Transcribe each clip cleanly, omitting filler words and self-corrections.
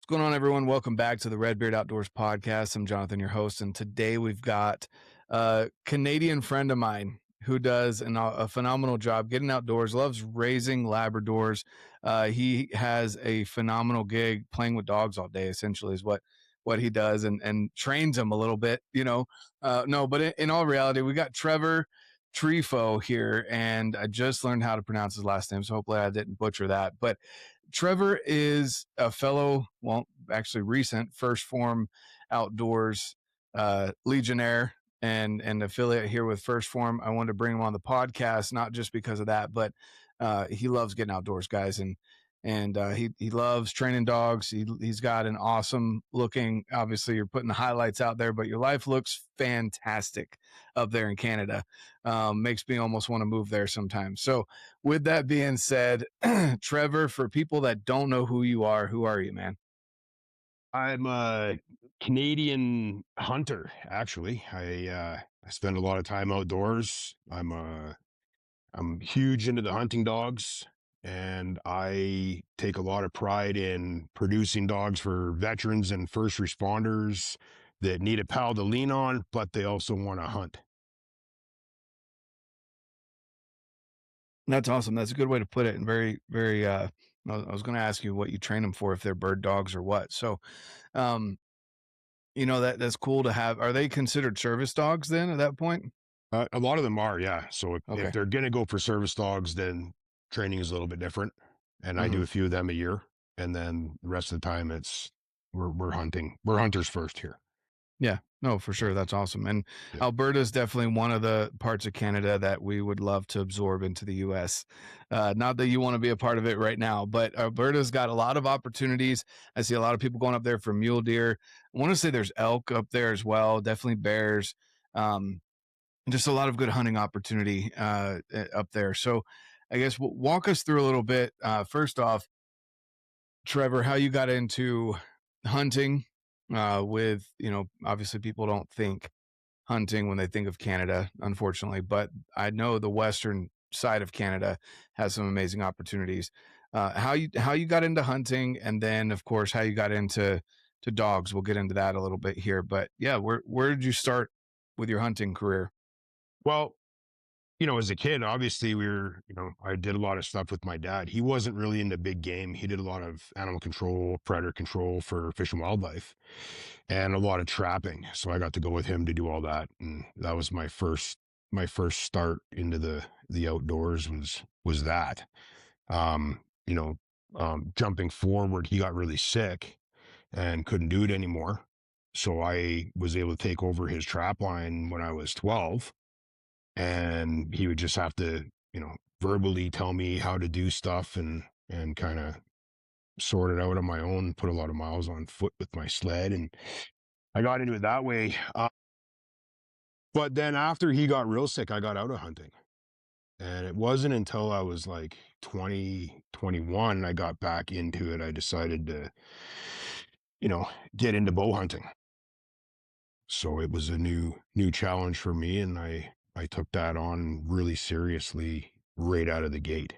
What's going on, everyone? Welcome back to the RedBeard Outdoors podcast. I'm Jonathan, your host, and today we've got a Canadian friend of mine who does a phenomenal job getting outdoors, loves raising Labradors. He has a phenomenal gig playing with dogs all day, essentially, is what he does, and trains them a little bit, No, but in all reality, we got Trevor Trifaux here, and I just learned how to pronounce his last name, so hopefully I didn't butcher that. But Trevor is a fellow, well, actually recent First Form Outdoors Legionnaire and affiliate here with First Form. I wanted to bring him on the podcast, not just because of that, but he loves getting outdoors, guys, and he loves training dogs. He's got an awesome looking. Obviously, you're putting the highlights out there, but your life looks fantastic up there in Canada. Makes me almost want to move there sometimes. So, with that being said, Trevor, for people that don't know who you are, who are you, man? I'm a Canadian hunter, actually. I spend a lot of time outdoors. I'm huge into the hunting dogs, and I take a lot of pride in producing dogs for veterans and first responders that need a pal to lean on, but they also want to hunt. That's awesome. That's a good way to put it. And very, very. I was going to ask you what you train them for, if they're bird dogs or what. So, um, that's cool to have. Are they considered service dogs then at that point? A lot of them are, yeah. So if Okay. they're going to go for service dogs, then training is a little bit different. And I Hmm. do a few of them a year, and then the rest of the time we're hunting. We're hunters first here. Yeah, no, for Yeah, sure. That's awesome. And yeah. Alberta is definitely one of the parts of Canada that we would love to absorb into the US. Not that you want to be a part of it right now, but Alberta's got a lot of opportunities. I see a lot of people going up there for mule deer. I want to say there's elk up there as well, definitely bears. Um, just a lot of good hunting opportunity up there. So I guess walk us through a little bit. First off, Trevor, how you got into hunting with, obviously people don't think hunting when they think of Canada, unfortunately, but I know the western side of Canada has some amazing opportunities. How you got into hunting, and then of course how you got into to dogs. We'll get into that a little bit here, but yeah, where did you start with your hunting career? Well, as a kid, obviously I did a lot of stuff with my dad. He wasn't really into big game. He did a lot of animal control, predator control for fish and wildlife, and a lot of trapping. So I got to go with him to do all that. And that was my first start into the outdoors was that. Um, you know, Jumping forward, he got really sick and couldn't do it anymore. So I was able to take over his trap line when I was 12, and he would just have to, verbally tell me how to do stuff and kind of sort it out on my own, put a lot of miles on foot with my sled. And I got into it that way. But then after he got real sick, I got out of hunting. And it wasn't until I was like 20, 21, I got back into it. I decided to, you know, get into bow hunting. So it was a new challenge for me, and I took that on really seriously right out of the gate.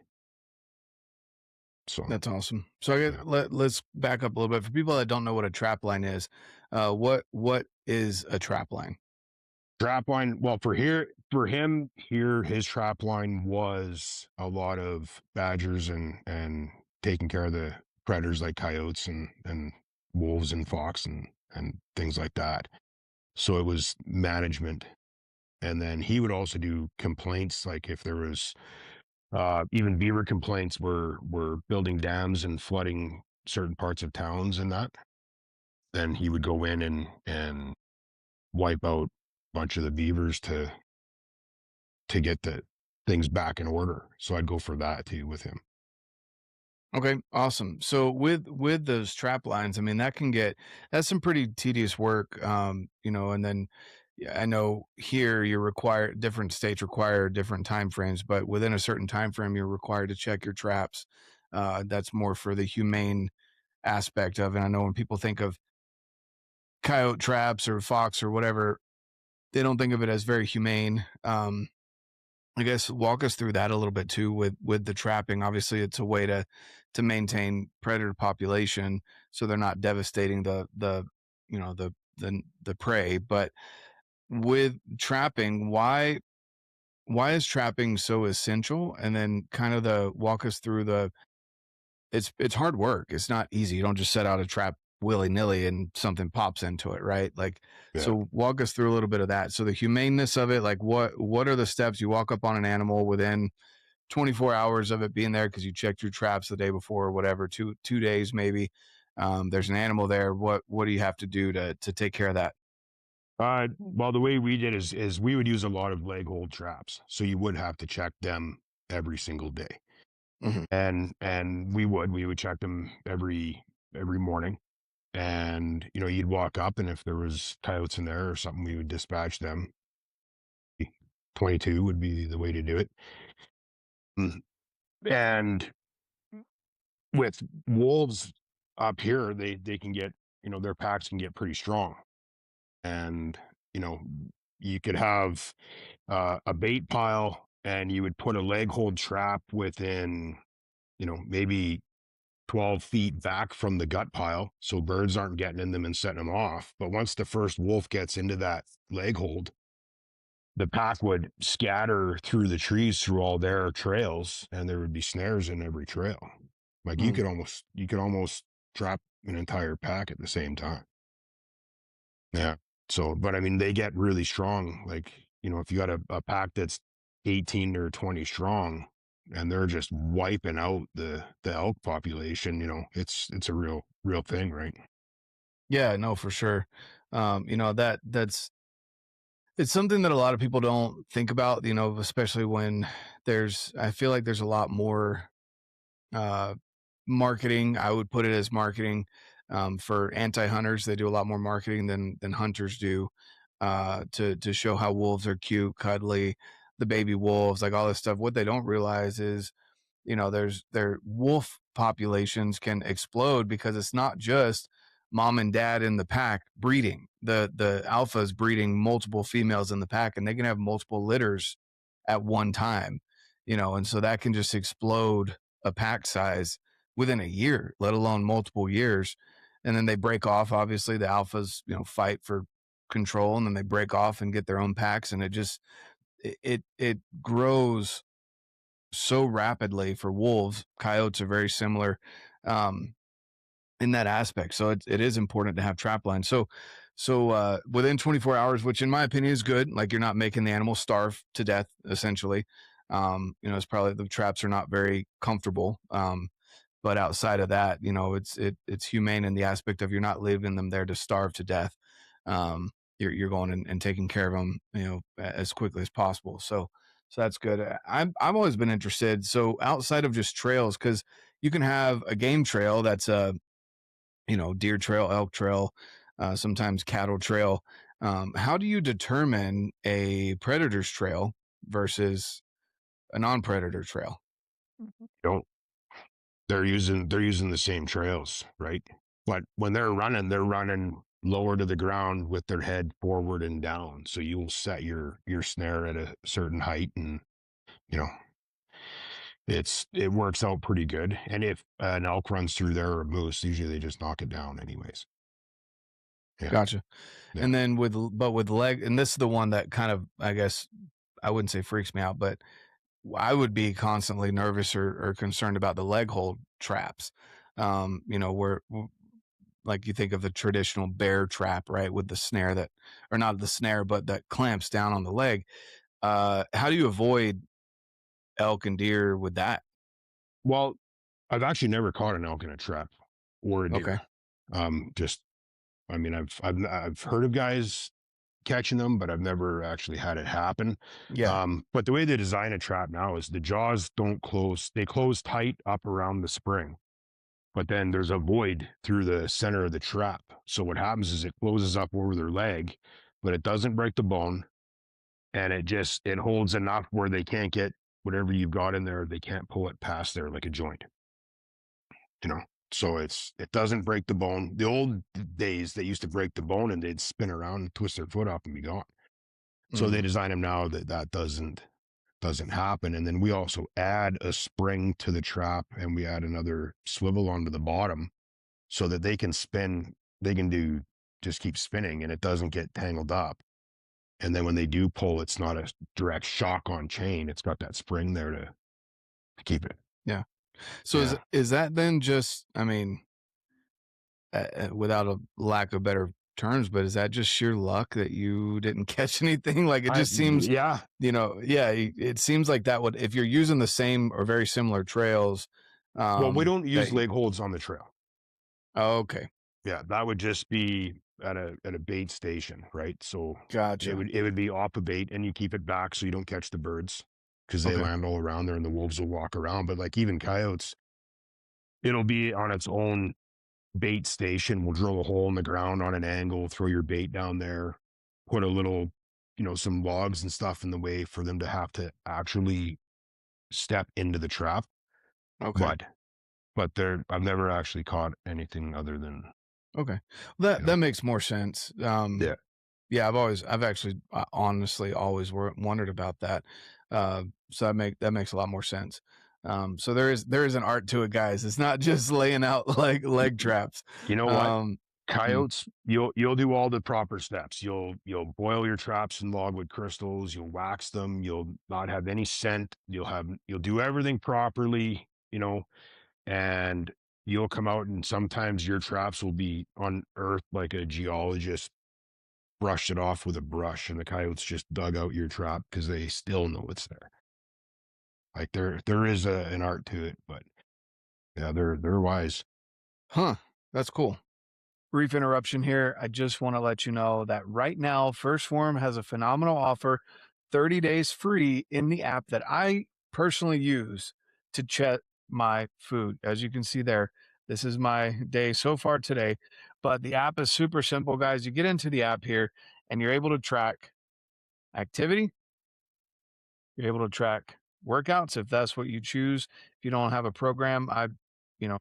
So, That's awesome. So I yeah. guess let's back up a little bit for people that don't know what a trap line is. What is a trap line? Trap line, well, for him here, his trap line was a lot of badgers and taking care of the predators like coyotes and wolves and fox and things like that. So it was management. And then he would also do complaints, like if there was even beaver complaints were building dams and flooding certain parts of towns and that. Then he would go in and wipe out a bunch of the beavers to get the things back in order. So I'd go for that too with him. Okay, awesome. So with those trap lines, I mean that's some pretty tedious work. And then yeah, I know here you're required different states require different time frames, but within a certain time frame you're required to check your traps. That's more for the humane aspect of it. I know when people think of coyote traps or fox or whatever, they don't think of it as very humane. I guess walk us through that a little bit too with the trapping. Obviously, it's a way to maintain predator population so they're not devastating the you know the prey. But with trapping, why is trapping so essential? And then kind of the walk us through the it's hard work. It's not easy. You don't just set out a trap willy-nilly and something pops into it, right? Like, Yeah. so walk us through a little bit of that. So the humaneness of it, like what are the steps you walk up on an animal within 24 hours of it being there because you checked your traps the day before or whatever, two days maybe. There's an animal there. What do you have to do to take care of that? Well, the way we did is we would use a lot of leg hold traps, so you would have to check them every single day, Hmm. and we would check them every morning, and you'd walk up, and if there was coyotes in there or something, we would dispatch them. 22 would be the way to do it. Mm. And with wolves up here, they can get their packs can get pretty strong, and you know you could have a bait pile, and you would put a leg hold trap within, maybe 12 feet back from the gut pile. So birds aren't getting in them and setting them off. But once the first wolf gets into that leg hold, the pack would scatter through the trees through all their trails, and there would be snares in every trail. Like Mm. you could almost trap an entire pack at the same time. Yeah. So, but I mean, they get really strong. Like, if you got a pack that's 18 or 20 strong and they're just wiping out the elk population, it's a real thing, right? Yeah, no, for sure. That's it's something that a lot of people don't think about, especially when I feel like there's a lot more uh, marketing. I would put it as marketing for anti-hunters. They do a lot more marketing than hunters do to show how wolves are cute, cuddly, the baby wolves, like all this stuff. What they don't realize is their wolf populations can explode because it's not just mom and dad in the pack breeding. The alphas breeding multiple females in the pack, and they can have multiple litters at one time, and so that can just explode a pack size within a year, let alone multiple years. And then they break off. Obviously, the alphas, fight for control, and then they break off and get their own packs, and it grows so rapidly for wolves. Coyotes are very similar um, in that aspect. So it is important to have trap lines. So within 24 hours, which in my opinion is good, like you're not making the animal starve to death, essentially. It's probably the traps are not very comfortable. But outside of that, it's humane in the aspect of you're not leaving them there to starve to death. You're going and taking care of them, as quickly as possible. So that's good. I've always been interested. So outside of just trails, because you can have a game trail that's a deer trail, elk trail, sometimes cattle trail. How do you determine a predator's trail versus a non-predator trail? Don't they're using the same trails, right? But when they're running lower to the ground with their head forward and down. So you'll set your snare at a certain height, and you know it works out pretty good. And if an elk runs through there or a moose, usually they just knock it down anyways. Yeah, Gotcha. yeah. And then with leg, and this is the one that kind of, I guess, I wouldn't say freaks me out, but I would be constantly nervous or concerned about the leg hold traps. Where like you think of the traditional bear trap, right? With the snare or not the snare, but that clamps down on the leg. How do you avoid elk and deer with that? Well, I've actually never caught an elk in a trap or a Okay. deer. Just I mean, I've heard of guys catching them, but I've never actually had it happen. Yeah. But the way they design a trap now is the jaws don't close; they close tight up around the spring, but then there's a void through the center of the trap. So what happens is it closes up over their leg, but it doesn't break the bone, and it holds enough where they can't get whatever you've got in there. They can't pull it past there like a joint, you know. So it doesn't break the bone. The old days they used to break the bone and they'd spin around and twist their foot up and be gone. So they Mm. design them now that doesn't. doesn't happen. And then we also add a spring to the trap, and we add another swivel onto the bottom so that they can spin. They can do just keep spinning, and it doesn't get tangled up. And then when they do pull, it's not a direct shock on chain. It's got that spring there to keep it. Yeah. So Yeah. is that then just, I mean, without a lack of better terms, but is that just sheer luck that you didn't catch anything? Like it just seems, Yeah. yeah, it seems like that would, if you're using the same or very similar trails, Well, we don't that use leg holds on the trail. oh, okay, Yeah, that would just be at a bait station, right? So gotcha. it would be off a bait, and you keep it back so you don't catch the birds because they Okay, land all around there and the wolves will walk around. But like even coyotes, it'll be on its own bait station. We'll drill a hole in the ground on an angle, throw your bait down there, put a little, some logs and stuff in the way for them to have to actually step into the trap. okay, But I've never actually caught anything other than, okay. you That know, makes more sense. yeah. Yeah, I've actually honestly always wondered about that. So that makes a lot more sense. So there is an art to it, guys. It's not just laying out like leg traps. You know what? Um, mm, Coyotes, you'll do all the proper steps. You'll boil your traps in logwood crystals, you'll wax them, you'll not have any scent, you'll do everything properly, and you'll come out and sometimes your traps will be unearthed like a geologist brushed it off with a brush, and the coyotes just dug out your trap because they still know it's there. Like there is an art to it, but yeah, they're wise. huh, that's cool. Brief interruption here. I just want to let you know that right now, First Form has a phenomenal offer, 30 days free in the app that I personally use to check my food. As you can see there, this is my day so far today. But the app is super simple, guys. You get into the app here and you're able to track activity. You're able to track workouts if that's what you choose. If you don't have a program, you know,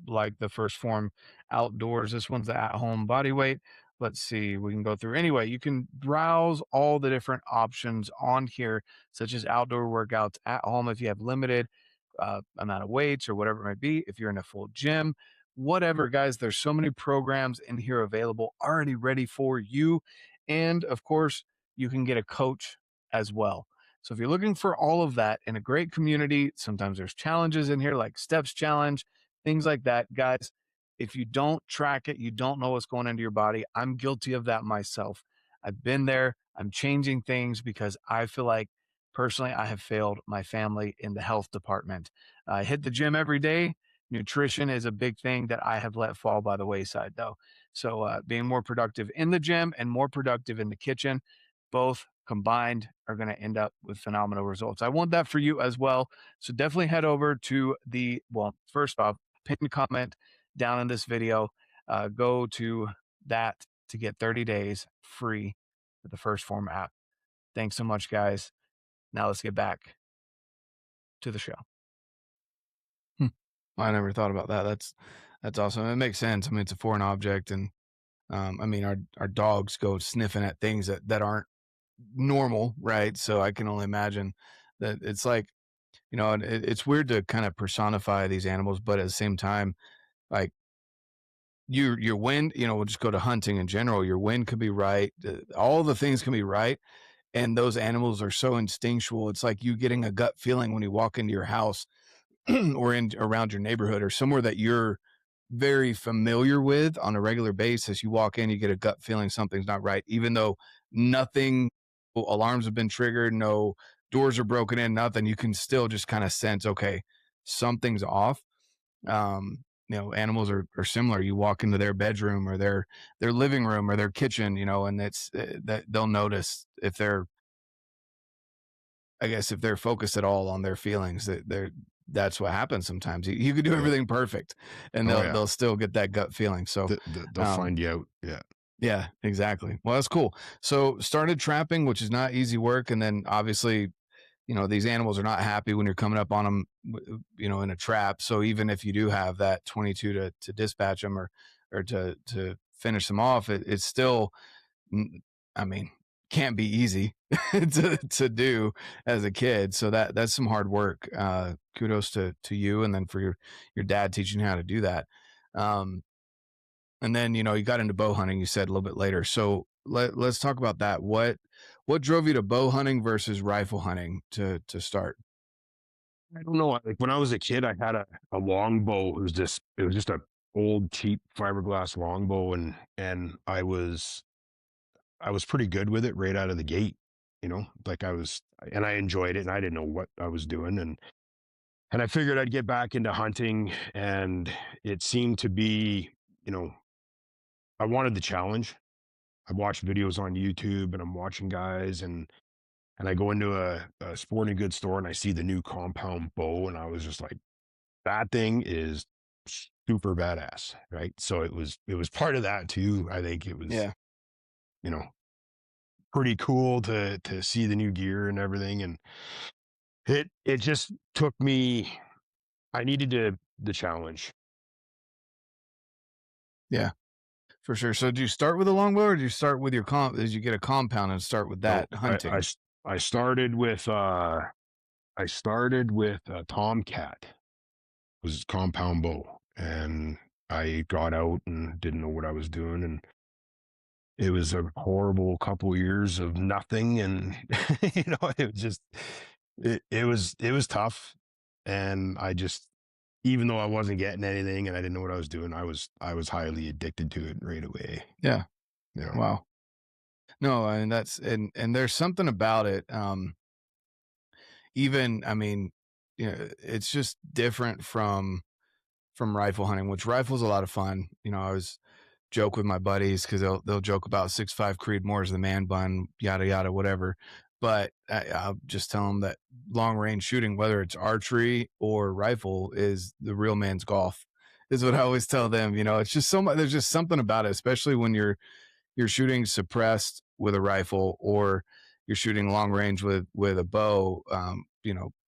like the First Form Outdoors. This one's the at home body weight. Let's see, we can go through. Anyway, you can browse all the different options on here, such as outdoor workouts at home if you have limited amount of weights or whatever it might be. If you're in a full gym, whatever, guys, there's so many programs in here available already ready for you. And of course, you can get a coach as well. So if you're looking for all of that in a great community, sometimes there's challenges in here like steps challenge, things like that. Guys, if you don't track it, you don't know what's going into your body. I'm guilty of that myself. I've been there. I'm changing things because I feel like personally I have failed my family in the health department. I hit the gym every day. Nutrition is a big thing that I have let fall by the wayside, though. So, being more productive in the gym and more productive in the kitchen, both combined are going to end up with phenomenal results. I want that for you as well. So, definitely head over to well, first off, pinned comment down in this video. Go to that to get 30 days free with the First Form app. Thanks so much, guys. Now let's get back to the show. Hmm. I never thought about that. That's awesome. It makes sense. I mean, it's a foreign object, and I mean, our dogs go sniffing at things that aren't normal, right? So I can only imagine that it's like, it's weird to kind of personify these animals, but at the same time, like your wind, we'll just go to hunting in general. Your wind could be right. All the things can be right. And those animals are so instinctual. It's like you getting a gut feeling when you walk into your house or in around your neighborhood or somewhere that you're very familiar with on a regular basis. You walk in, you get a gut feeling something's not right, even though nothing, no alarms have been triggered, no doors are broken in, nothing. You can still just kind of sense, okay, something's off. Animals are similar. You walk into their bedroom or their living room or their kitchen, and it's that they'll notice if they're, I guess, if they're focused at all on their feelings, that's what happens sometimes. You could do Yeah. everything perfect, and Oh they'll yeah. they'll still get that gut feeling. So, They'll um, find you out. Yeah. yeah, exactly. Well, that's cool. So, started trapping, which is not easy work, and then obviously, these animals are not happy when you're coming up on them, in a trap. So even if you do have that 22 to dispatch them or to finish them off, it's still, I mean, can't be easy to do as a kid. So that's some hard work. Kudos to you, and then for your dad teaching you how to do that. Um, and then you got into bow hunting. You said a little bit later. So let's talk about that. What drove you to bow hunting versus rifle hunting to start? I don't know. Like when I was a kid, I had a longbow. It was just a old cheap fiberglass longbow, and I was pretty good with it right out of the gate. Like and I enjoyed it, and I didn't know what I was doing, and I figured I'd get back into hunting, and it seemed to be, you know, I wanted the challenge. I watched videos on YouTube, and I'm watching guys, and I go into a sporting goods store, and I see the new compound bow, and I was just like, that thing is super badass, right? So it was part of that too. I think it was, Yeah, you know, pretty cool to see the new gear and everything. And it just took me, I needed the challenge. yeah, for sure. So do you start with a longbow, or do you start with your as you get a compound and start with So that hunting? I started with a Tomcat. It was compound bow. And I got out and didn't know what I was doing. And it was a horrible couple years of nothing. And it was just it was tough. And I just, even though I wasn't getting anything and I didn't know what I was doing, I was highly addicted to it right away. Yeah. You know. Wow. No, and that's and there's something about it. Even I mean, it's just different from rifle hunting, which rifle's a lot of fun. I always joke with my buddies because they'll joke about 6.5 Creedmoor's the man bun, yada yada, whatever. But I'll just tell them that long range shooting, whether it's archery or rifle, is the real man's golf. Is what I always tell them. It's just so much. There's just something about it, especially when you're shooting suppressed with a rifle, or you're shooting long range with a bow.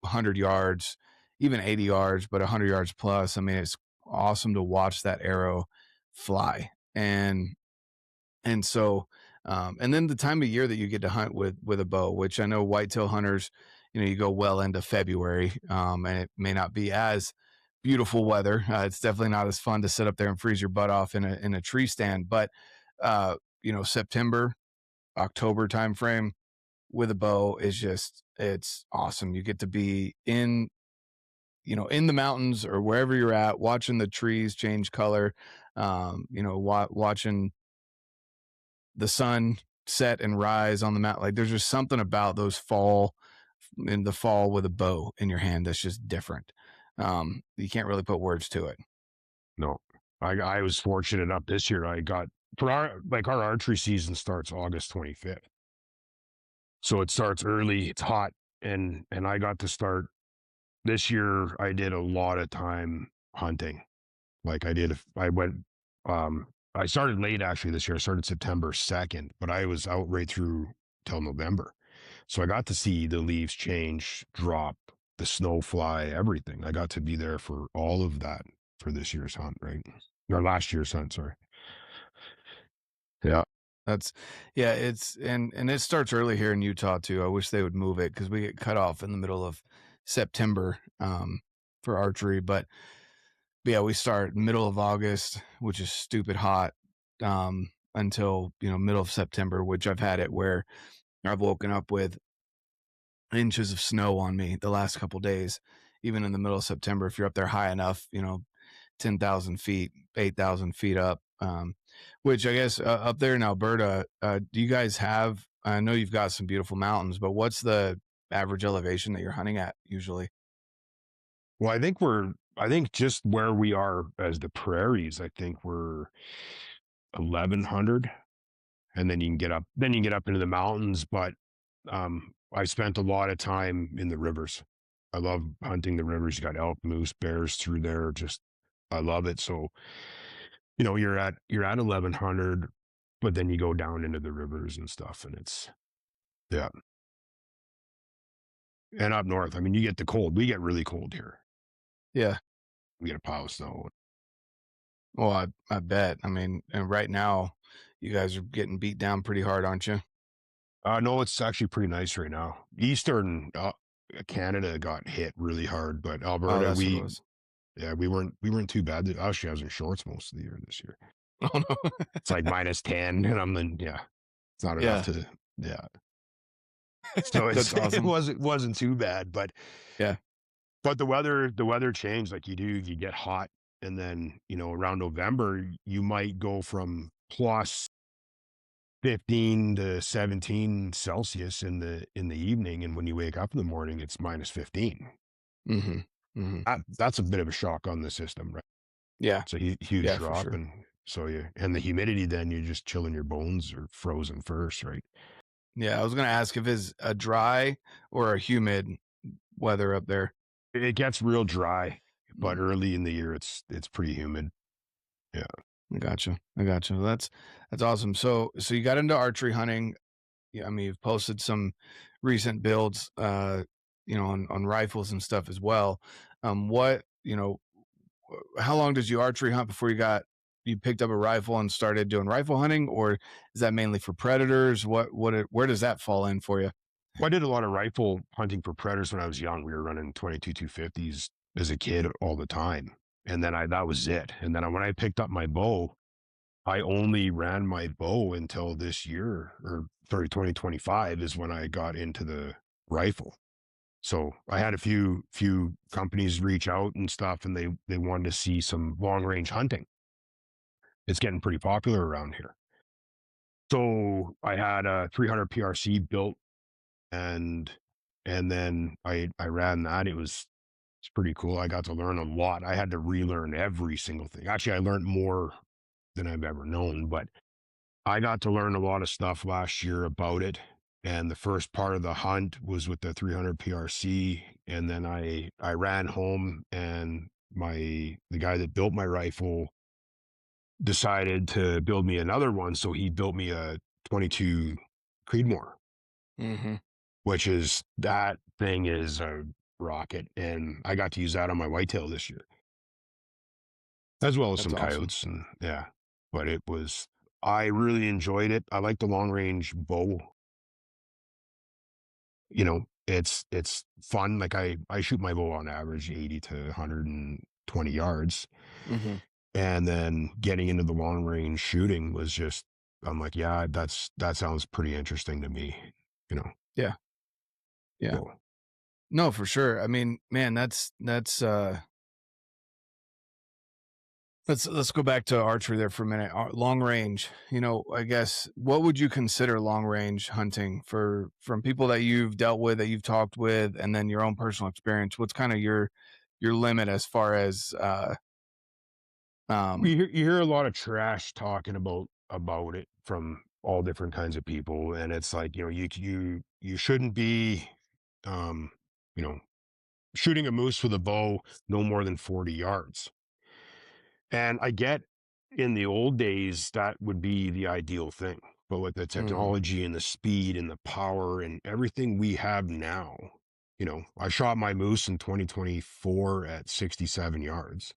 100 yards, even 80 yards, but 100 yards plus. I mean, it's awesome to watch that arrow fly. And so and then the time of year that you get to hunt with a bow, which I know whitetail hunters, you go well into February, and it may not be as beautiful weather. It's definitely not as fun to sit up there and freeze your butt off in a tree stand, but September, October timeframe with a bow is just, it's awesome. You get to be in the mountains or wherever you're at, watching the trees change color, watching the sun set and rise on the mountain. Like, there's just something about those in the fall with a bow in your hand that's just different. You can't really put words to it. No, I was fortunate enough this year. I got, for our archery season starts August 25th, so it starts early. It's hot, and I got to start this year. I did a lot of time hunting. Like I went. I started late actually this year. I started September 2nd, but I was out right through till November, so I got to see the leaves change, drop, the snow fly, everything. I got to be there for all of that for this year's hunt, right? Or last year's hunt, sorry. Yeah. That's Yeah, and it starts early here in Utah too. I wish they would move it because we get cut off in the middle of September for archery. But yeah, we start middle of August, which is stupid hot, until middle of September, which I've had it where I've woken up with inches of snow on me the last couple days, even in the middle of September. If you're up there high enough, 10,000 feet, 8,000 feet up, which I guess up there in Alberta, do you guys have? I know you've got some beautiful mountains, but what's the average elevation that you're hunting at usually? Well, I think just where we are as the prairies, I think we're 1100, and then you can get up into the mountains. But I spent a lot of time in the rivers. I love hunting the rivers. You got elk, moose, bears through there. Just, I love it. So, you're at 1100, but then you go down into the rivers and stuff, and it's, yeah. And up north, I mean, you get the cold. We get really cold here. Yeah. We get a pile of snow. Well, I bet. I mean, and right now, you guys are getting beat down pretty hard, aren't you? No, it's actually pretty nice right now. Eastern Canada got hit really hard, but Oh, Alberta, that's what it was. yeah, we weren't too bad. Actually, I was in shorts most of the year this year. Oh no. It's like -10, and yeah, it's not enough Yeah, to, yeah. So that's it awesome. wasn't too bad, Yeah. but the weather changed. Like you get hot, and then around November you might go from plus 15 to 17 Celsius in the evening, and when you wake up in the morning, it's -15. Hmm. Hmm. That's a bit of a shock on the system, right? Yeah. It's a huge Yeah, for drop, sure. and so and the humidity, then you're just chilling your bones or frozen first, right? Yeah, I was gonna ask if it's a dry or a humid weather up there. It gets real dry, but Mm, early in the year, it's pretty humid. Yeah. I gotcha. I gotcha. That's awesome. So you got into archery hunting. Yeah, I mean, you've posted some recent builds, on rifles and stuff as well. What how long did you archery hunt before you picked up a rifle and started doing rifle hunting, or is that mainly for predators? Where does that fall in for you? Well, I did a lot of rifle hunting for predators when I was young. We were running 22 250s as a kid all the time, and then I that was it. And then when I picked up my bow, I only ran my bow until this year, or sorry, 2025 is when I got into the rifle. So I had a few companies reach out and stuff, and they wanted to see some long range hunting. It's getting pretty popular around here. So I had a 300 PRC built, and then I ran that. It's pretty cool. I got to learn a lot. I had to relearn every single thing. Actually, I learned more than I've ever known, but I got to learn a lot of stuff last year about it. And the first part of the hunt was with the 300 PRC, and then I ran home, and the guy that built my rifle decided to build me another one, so he built me a 22 Creedmoor, Hmm. which is that thing is a rocket, and I got to use that on my whitetail this year, as well as That's some awesome. coyotes, and yeah. But I really enjoyed it. I like the long range bow. It's fun. Like I shoot my bow on average 80 to 120 yards. Hmm. And then getting into the long range shooting was just, I'm like, yeah, that sounds pretty interesting to me, you know. Yeah. Yeah. So No, for sure. I mean, man, that's let's go back to archery there for a minute. Long range, I guess what would you consider long range hunting from people that you've dealt with, that you've talked with, and then your own personal experience? What's kind of your limit as far as um you hear a lot of trash talking about it from all different kinds of people, and it's like, you shouldn't be, um, you know, shooting a moose with a bow no more than 40 yards. And I get, in the old days, that would be the ideal thing. But with the mhm, technology and the speed and the power and everything we have now, I shot my moose in 2024 at 67 yards.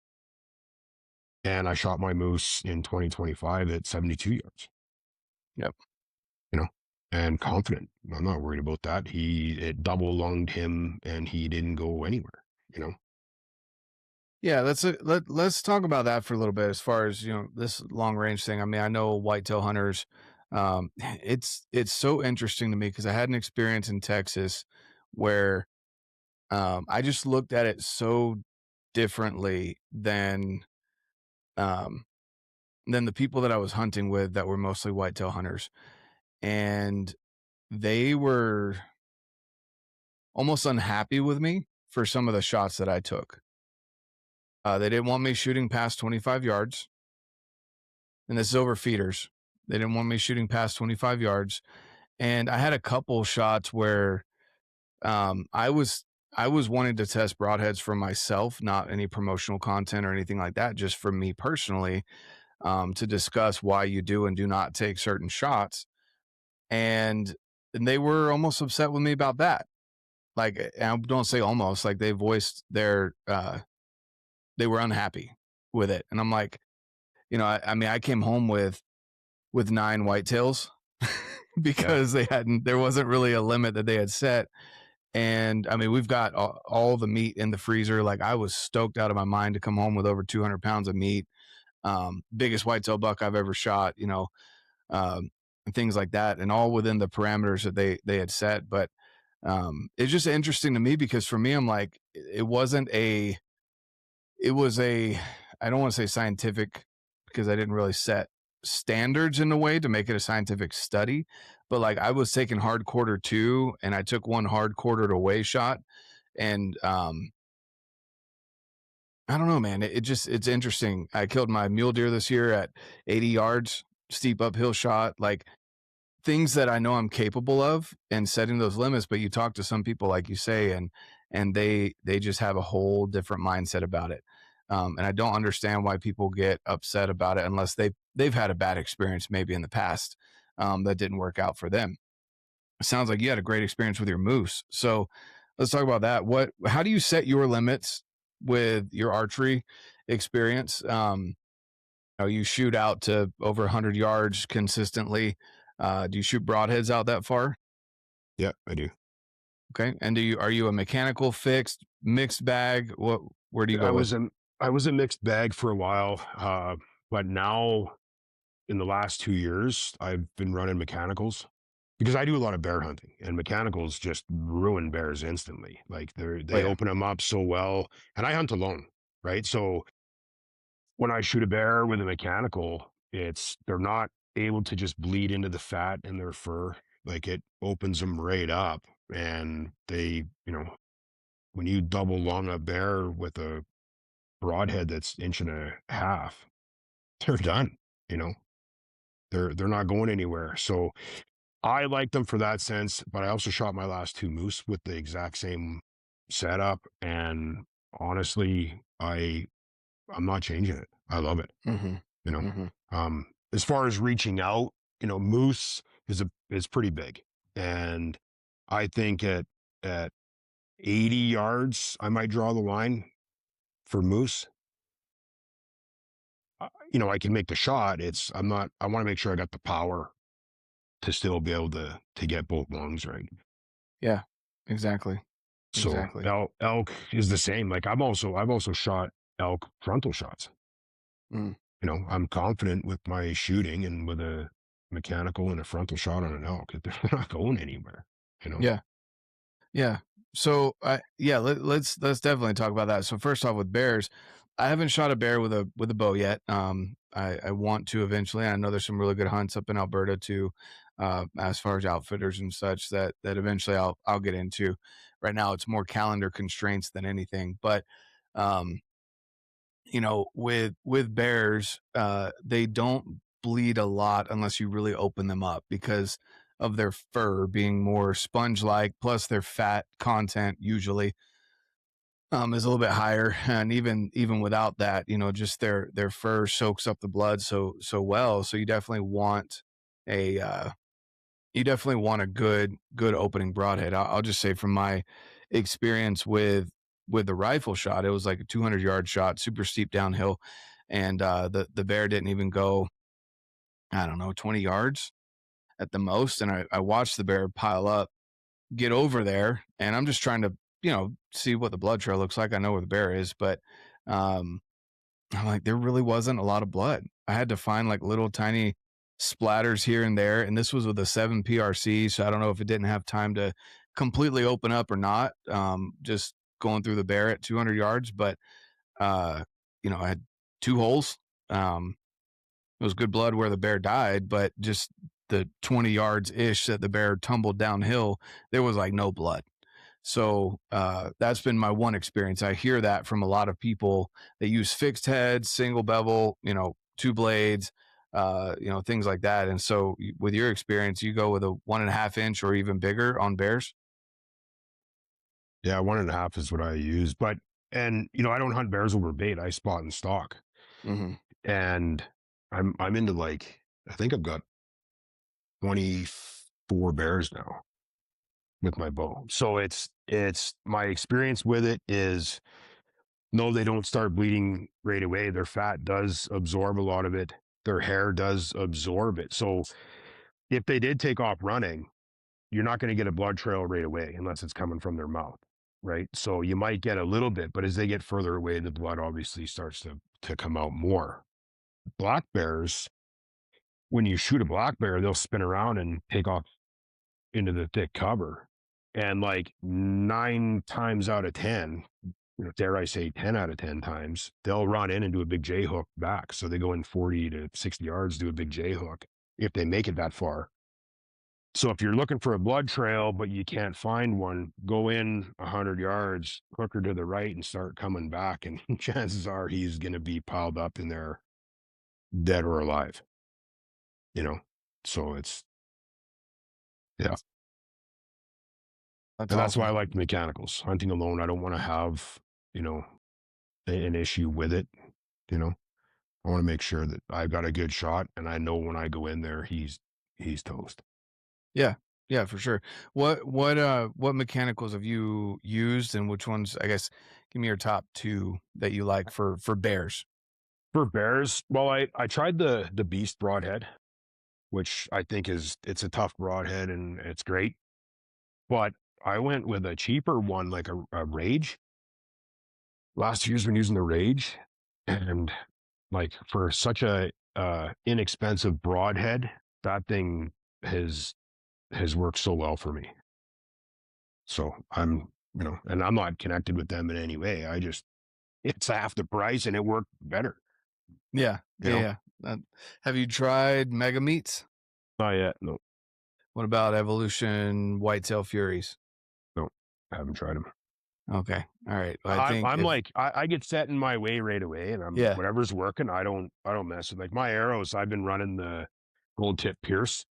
And I shot my moose in 2025 at 72 yards, yep. you know, and confident. I'm not worried about that. It double lunged him, and he didn't go anywhere, you know. Yeah, let's talk about that for a little bit as far as, this long range thing. I mean, I know whitetail hunters. It's so interesting to me because I had an experience in Texas where I just looked at it so differently um, than the people that I was hunting with that were mostly whitetail hunters. And they were almost unhappy with me for some of the shots that I took. They didn't want me shooting past 25 yards, and this is over feeders. They didn't want me shooting past 25 yards. And I had a couple shots where I was wanting to test broadheads for myself, not any promotional content or anything like that, just for me personally, to discuss why you do and do not take certain shots. And they were almost upset with me about that. Like, I don't say almost, like they voiced they were unhappy with it. And I'm like, I mean, I came home with 9 whitetails. Yeah. because there wasn't really a limit that they had set. And I mean, we've got all the meat in the freezer. Like I was stoked out of my mind to come home with over 200 pounds of meat. Biggest whitetail buck I've ever shot, and things like that, and all within the parameters that they had set. But it's just interesting to me because for me, I'm like, it was a, I don't want to say scientific because I didn't really set standards in a way to make it a scientific study, but like I was taking hard quarter two and I took one hard quartered away shot. And I don't know, man. It's interesting. I killed my mule deer this year at 80 yards, steep uphill shot, like things that I know I'm capable of and setting those limits. But you talk to some people, like you say, and they just have a whole different mindset about it. And I don't understand why people get upset about it unless they've had a bad experience maybe in the past that didn't work out for them. It sounds like you had a great experience with your moose. So let's talk about that. How do you set your limits with your archery experience? You shoot out to over 100 yards consistently. Do you shoot broadheads out that far? Yeah, I do. Okay. And are you a mechanical fixed mixed bag? Where do you I go with? was a I was a mixed bag for a while, but now in the last 2 years, I've been running mechanicals because I do a lot of bear hunting, and mechanicals just ruin bears instantly. Like Oh they yeah. open them up so well, and I hunt alone, right? So when I shoot a bear with a mechanical, they're not able to just bleed into the fat in their fur. Like it opens them right up, and when you double lung a bear with a broadhead that's inch and a half, they're done. You know, they're not going anywhere. So I like them for that sense, but I also shot my last two moose with the exact same setup, and honestly, I'm not changing it. I love it. Mm-hmm. You know, Mm-hmm. as far as reaching out, moose is pretty big, and I think at 80 yards, I might draw the line for moose. I can make the shot. I want to make sure I got the power to still be able to get both lungs right. Yeah. Exactly. So Exactly. elk is the same. Like I've also shot elk frontal shots. Mm. I'm confident with my shooting and with a mechanical and a frontal shot on an elk. They're not going anywhere. You know. Yeah. Yeah. So yeah, let's definitely talk about that. So first off, with bears, I haven't shot a bear with a bow yet. I want to eventually. I know there's some really good hunts up in Alberta too, as far as outfitters and such that eventually I'll get into. Right now, it's more calendar constraints than anything. But um, with bears, they don't bleed a lot unless you really open them up because of their fur being more sponge like, plus their fat content usually is a little bit higher. And even without that, just their fur soaks up the blood so well. So a you definitely want a good opening broadhead. I'll just say from my experience with the rifle shot, it was like a 200-yard shot, super steep downhill, and the bear didn't even go, I don't know, 20 yards at the most, and I watched the bear pile up, get over there, and I'm just trying to see what the blood trail looks like. I know where the bear is, but um, I'm like, there really wasn't a lot of blood. I had to find like little tiny splatters here and there. And this was with a 7 PRC. So I don't know if it didn't have time to completely open up or not. Just going through the bear at 200 yards. But, I had two holes. It was good blood where the bear died, but just the 20 yards ish that the bear tumbled downhill, there was like no blood. So that's been my one experience. I hear that from a lot of people that use fixed heads, single bevel, two blades, things like that. And so with your experience, you go with a 1.5 inch or even bigger on bears. Yeah, 1.5 is what I use. And I don't hunt bears over bait. I spot and stalk. Mm-hmm. And I'm into I think I've got 24 bears now with my bow. So it's my experience with it is no, they don't start bleeding right away. Their fat does absorb a lot of it. Their hair does absorb it. So if they did take off running, you're not going to get a blood trail right away unless it's coming from their mouth, right? So you might get a little bit, but as they get further away, the blood obviously starts to come out more. Black bears, when you shoot a black bear, they'll spin around and take off into the thick cover. And like 9 times out of 10, dare I say 10 out of 10 times, they'll run in and do a big J hook back. So they go in 40 to 60 yards, do a big J hook if they make it that far. So if you're looking for a blood trail, but you can't find one, go in 100 yards, hook her to the right and start coming back. And chances are he's going to be piled up in there dead or alive, you know? So it's, yeah. That's And that's why I awesome. like the mechanicals. Hunting alone, I don't want to have, you know, an issue with it. You know, I want to make sure that I've got a good shot, and I know when I go in there, he's toast. Yeah. Yeah, for sure. What mechanicals have you used and which ones, I guess, give me your top 2 that you like for bears? For bears, well, I tried the Beast broadhead, which I think it's a tough broadhead and it's great, but I went with a cheaper one, like a Rage. Last year's been using the Rage, and like for such a inexpensive broadhead, that thing has has worked so well for me. So and I'm not connected with them in any way. It's half the price and it worked better, Yeah. you Yeah, know? yeah. Have you tried Mega Meats? Not yet. No, What about Evolution Whitetail Furies? no, I haven't tried them. Okay. All right. Well, I I'm think I'm if like I get set in my way right away, and I'm yeah. whatever's working. I don't mess with like my arrows. I've been running the gold tip Pierce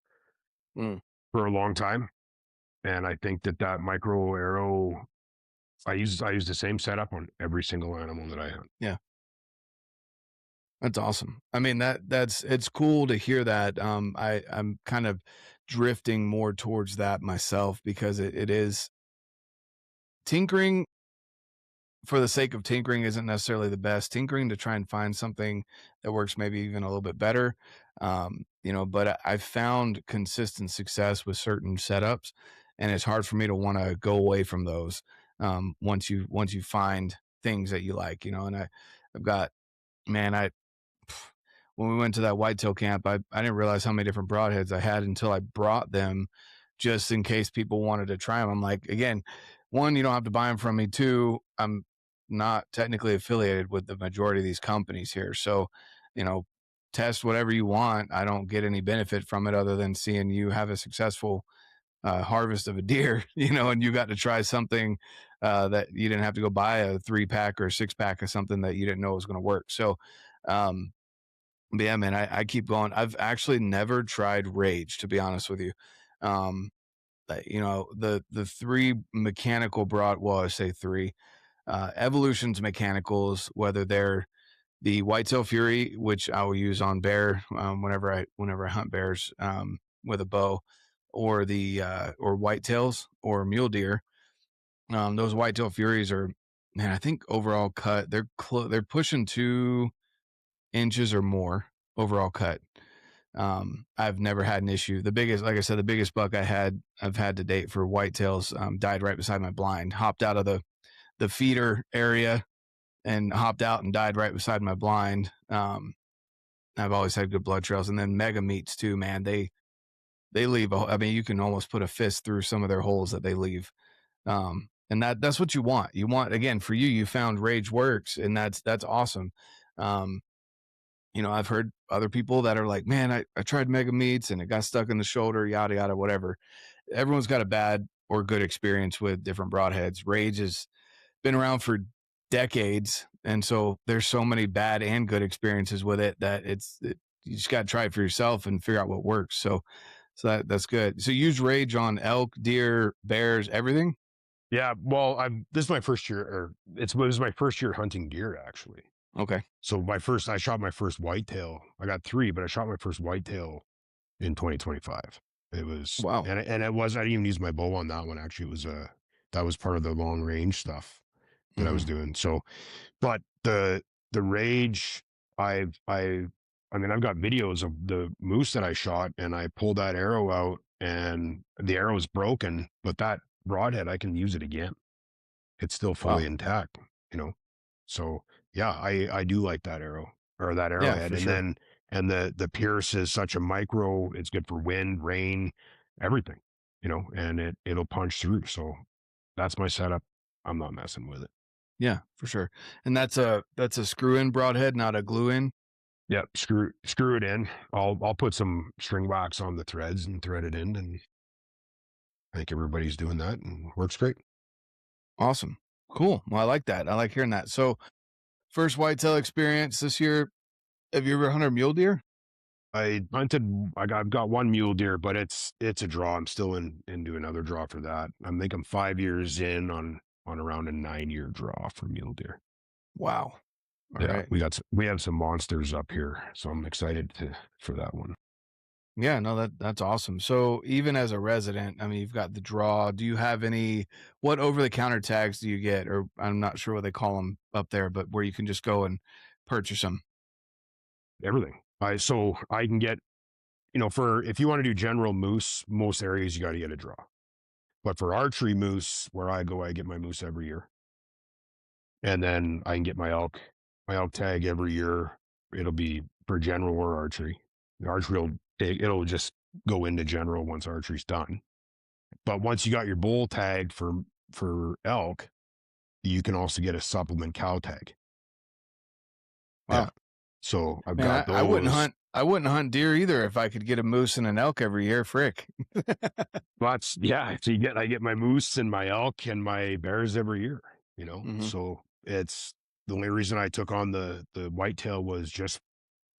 Mm, for a long time, and I think that micro arrow. I use the same setup on every single animal that I hunt. yeah. That's awesome. I mean, that's it's cool to hear that. I'm kind of drifting more towards that myself because it is tinkering for the sake of tinkering isn't necessarily the best. Tinkering to try and find something that works maybe even a little bit better. But I've found consistent success with certain setups, and it's hard for me to want to go away from those once you find things that you like, and I've got man, I when we went to that whitetail camp, I didn't realize how many different broadheads I had until I brought them just in case people wanted to try them. I'm like, again, one, you don't have to buy them from me. Two, I'm not technically affiliated with the majority of these companies here. So, you know, test whatever you want. I don't get any benefit from it other than seeing you have a successful harvest of a deer, and you got to try something that you didn't have to go buy a 3-pack or a 6-pack of something that you didn't know was going to work. So, um, but yeah, man, I keep going. I've actually never tried Rage, to be honest with you. Um, the 3 mechanical I say 3, Evolution's mechanicals, whether they're the Whitetail Fury, which I will use on bear, whenever I hunt bears, with a bow, or or whitetails or mule deer. Those Whitetail Furies are, man, I think overall cut, they're pushing 2 inches or more overall cut. I've never had an issue. Like I said, the biggest buck I've had to date for whitetails, died right beside my blind. Hopped out of the feeder area and hopped out and died right beside my blind. I've always had good blood trails, and then mega meats too. Man, they leave. I mean, you can almost put a fist through some of their holes that they leave. And that's what you want. You want, again, for you. You found Rage works, and that's awesome. Um, I've heard other people that are like, man, I tried mega meats and it got stuck in the shoulder, yada, yada, whatever. Everyone's got a bad or good experience with different broadheads. Rage has been around for decades. And so there's so many bad and good experiences with it that you just got to try it for yourself and figure out what works. So that's good. So you use Rage on elk, deer, bears, everything. Yeah, well, this is my first year, or it was my first year hunting deer actually. Okay. So I shot my first whitetail. I got 3, but I shot my first whitetail in 2025. It was, Wow. and I didn't even use my bow on that one. Actually, it was that was part of the long range stuff that I was Hmm. doing. So, but the Rage, I I mean, I've got videos of the moose that I shot, and I pulled that arrow out, and the arrow is broken, but that broadhead, I can use it again. It's still fully Wow. intact, you know? So, yeah, I do like that arrow or that Yeah, arrowhead, for and sure. then the pierce is such a micro, it's good for wind, rain, everything, and it'll punch through, so that's my setup. I'm not messing with it. Yeah, for sure. And that's a screw in broadhead, not a glue in. Yep, screw it in. I'll put some string wax on the threads and thread it in, and I think everybody's doing that and works great. Awesome. Cool. Well, I like that. I like hearing that. So, first whitetail experience this year. Have you ever hunted mule deer? I've got one mule deer, but it's a draw. I'm still into another draw for that. I think I'm 5 years in on around a 9 year draw for mule deer. Wow. All Yeah, right. we have some monsters up here, so I'm excited for that one. Yeah, no, that's awesome. So even as a resident, I mean, you've got the draw. Do you have any what over the counter tags do you get? Or I'm not sure what they call them up there, but where you can just go and purchase them. Everything. I can get, for if you want to do general moose, most areas you got to get a draw. But for archery moose, where I go, I get my moose every year. And then I can get my elk tag every year. It'll be for general or archery. The archery it'll just go into general once archery's done. But once you got your bull tag for elk, you can also get a supplement cow tag. Yeah. Wow. So I've Man, got I wouldn't those. hunt I wouldn't hunt deer either if I could get a moose and an elk every year. Frick. Lots, yeah. So I get my moose and my elk and my bears every year, Hmm. So it's the only reason I took on the whitetail was just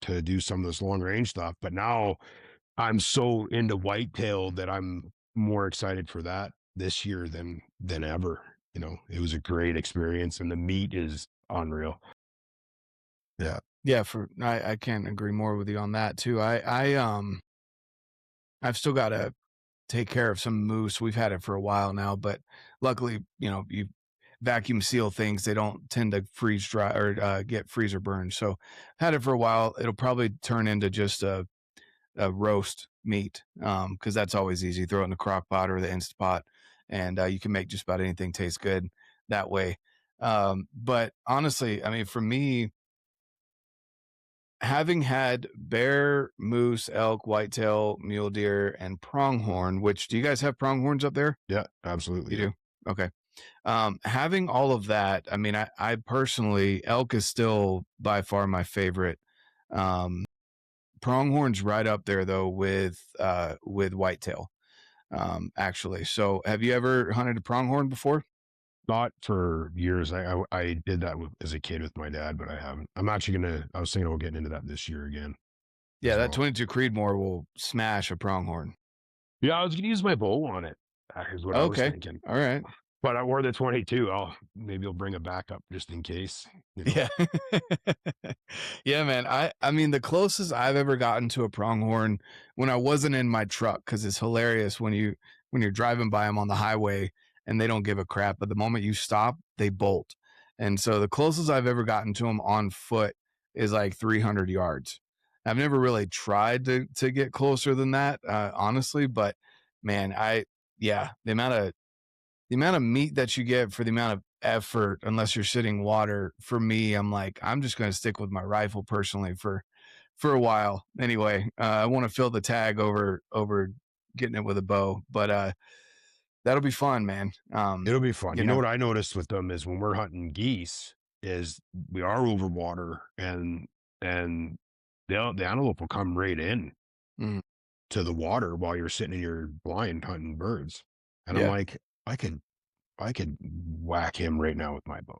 to do some of this long range stuff. But now I'm so into whitetail that I'm more excited for that this year than ever. It was a great experience, and the meat is unreal. Yeah. Yeah, I can't agree more with you on that too. I've still got to take care of some moose. We've had it for a while now, but luckily, you vacuum seal things. They don't tend to freeze dry or get freezer burned. So had it for a while. It'll probably turn into just a roast meat because that's always easy. Throw it in the crock pot or the Instant Pot, and you can make just about anything taste good that way. But honestly, I mean, for me, having had bear, moose, elk, whitetail, mule deer, and pronghorn, which do you guys have pronghorns up there? Yeah, absolutely. You Yeah. do? Okay. Having all of that, I mean, I personally, elk is still by far my favorite. Um, pronghorn's right up there though with whitetail, actually. So have you ever hunted a pronghorn before? Not for years. I did that as a kid with my dad, but I haven't. I was thinking about getting into that this year again Yeah, as that well. 22 Creedmoor will smash a pronghorn. Yeah, I was gonna use my bow on it. That is what I was Okay. thinking. All right. But I wore the 22. Maybe I'll bring a backup just in case. Yeah. Yeah, man. I mean, the closest I've ever gotten to a pronghorn when I wasn't in my truck, because it's hilarious when you're driving by them on the highway and they don't give a crap, but the moment you stop, they bolt. And so the closest I've ever gotten to them on foot is like 300 yards. I've never really tried to get closer than that, honestly, but man, yeah, the amount of meat that you get for the amount of effort, unless you're sitting water, for me, I'm like, I'm just going to stick with my rifle personally for a while. Anyway, I want to fill the tag over getting it with a bow, but that'll be fun, man. It'll be fun. You You know know, what I noticed with them is when we're hunting geese, is we are over water, and the antelope will come right in mm, to the water while you're sitting in your blind hunting birds. And I'm yeah, like, I could whack him right now with my bow.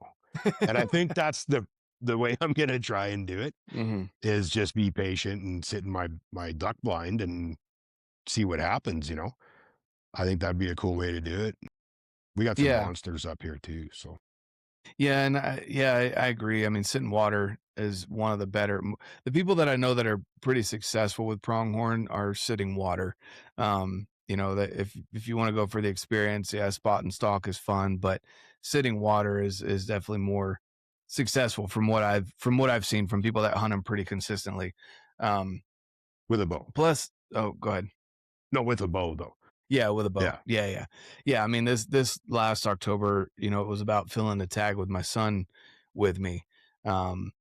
And I think that's the way I'm gonna try and do it hmm, is just be patient and sit in my duck blind and see what happens. I think that'd be a cool way to do it. We got some yeah. monsters up here too, so Yeah, and I agree. I mean, sitting water is one of the better. The people that I know that are pretty successful with pronghorn are sitting water. That if you want to go for the experience, yeah, spot and stalk is fun, but sitting water is definitely more successful from what I've seen from people that hunt them pretty consistently. Um, With a bow. plus, oh, go ahead. No, with a bow though. Yeah, with a bow. Yeah. Yeah, yeah. Yeah, I mean, this last October, you know, it was about filling the tag with my son with me. Um,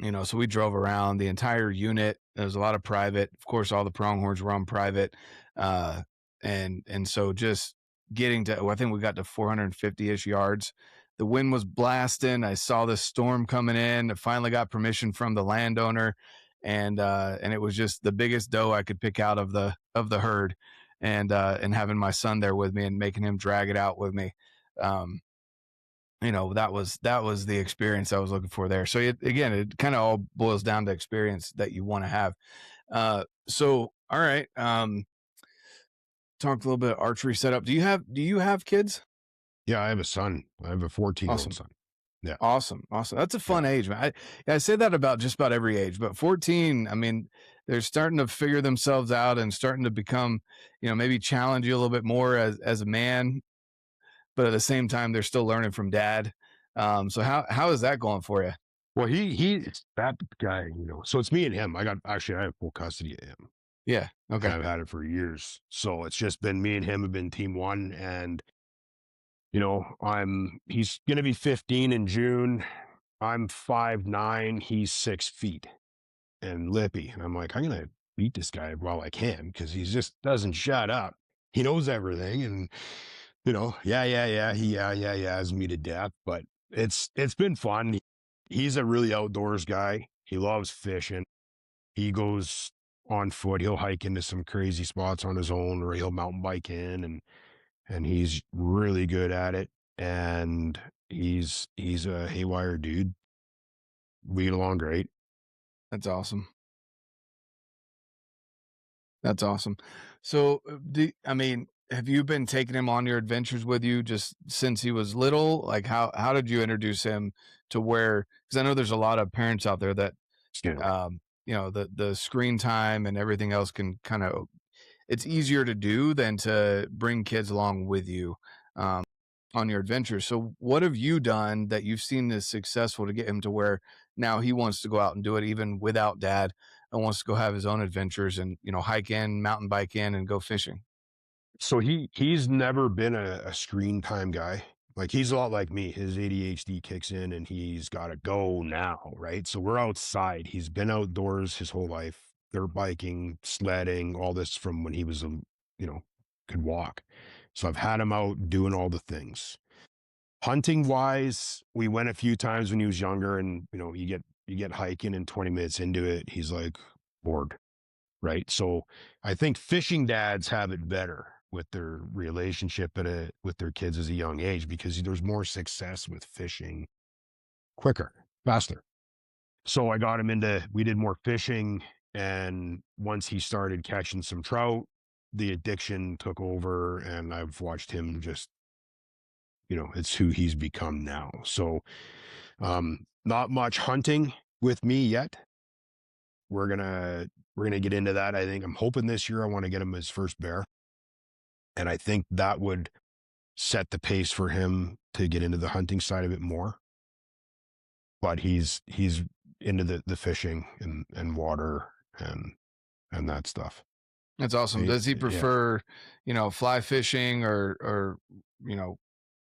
you know, so we drove around the entire unit. There was a lot of private. Of course, all the pronghorns were on private. Uh, and so just getting to, I think we got to 450-ish yards. The wind was blasting. I saw the storm coming in. I finally got permission from the landowner, and it was just the biggest doe I could pick out of the herd, and having my son there with me and making him drag it out with me. Um, you know, that was the experience I was looking for there. So again, it kind of all boils down to experience that you want to have. So all right, talked a little bit of archery setup. Do you have kids? Yeah, I have a son. I have a 14-year-old Awesome. son. Yeah. Awesome. That's a Yeah. fun age, man. I say that about just about every age, but 14, I mean, they're starting to figure themselves out and starting to become, you know, maybe challenge you a little bit more as a man, but at the same time, they're still learning from dad. So how is that going for you? Well, he's that guy, you know. So it's me and him. I have full custody of him. Yeah. And Okay. I've had it for years. So it's just been me and him have been team one. And, you know, he's gonna be 15 in June. I'm 5'9", he's 6 feet and lippy. And I'm like, I'm gonna beat this guy while I can because he just doesn't shut up. He knows everything. And, you know, yeah, me to death. But it's been fun. He's a really outdoors guy. He loves fishing. He goes on foot. He'll hike into some crazy spots on his own, or he'll mountain bike in, and he's really good at it. And he's a haywire dude. We get along great. That's awesome. That's awesome. So, I mean, have you been taking him on your adventures with you just since he was little? Like, how did you introduce him to where? Because I know there's a lot of parents out there that, You know, you know, the screen time and everything else can kind of, it's easier to do than to bring kids along with you, um, on your adventures. So, what have you done that you've seen is successful to get him to where now he wants to go out and do it even without dad and wants to go have his own adventures and, you know, hike in, mountain bike in, and go fishing? so he's never been a screen time guy. Like he's a lot like me. His ADHD kicks in and he's got to go now, right? So we're outside. He's been outdoors his whole life, dirt biking, sledding, all this from when he was you know, could walk. So I've had him out doing all the things. Hunting wise, we went a few times when he was younger, and you know, you get hiking and 20 minutes into it, he's like bored, right? So I think fishing dads have it better with their relationship with their kids as a young age because there's more success with fishing quicker, faster. So I got him we did more fishing. And once he started catching some trout, the addiction took over. And I've watched him just, you know, it's who he's become now. So, not much hunting with me yet. We're gonna get into that. I think I'm hoping this year I want to get him his first bear. And I think that would set the pace for him to get into the hunting side of it more. But he's into the fishing and water and that stuff. That's awesome. Does he Yeah. prefer, you know, fly fishing or you know,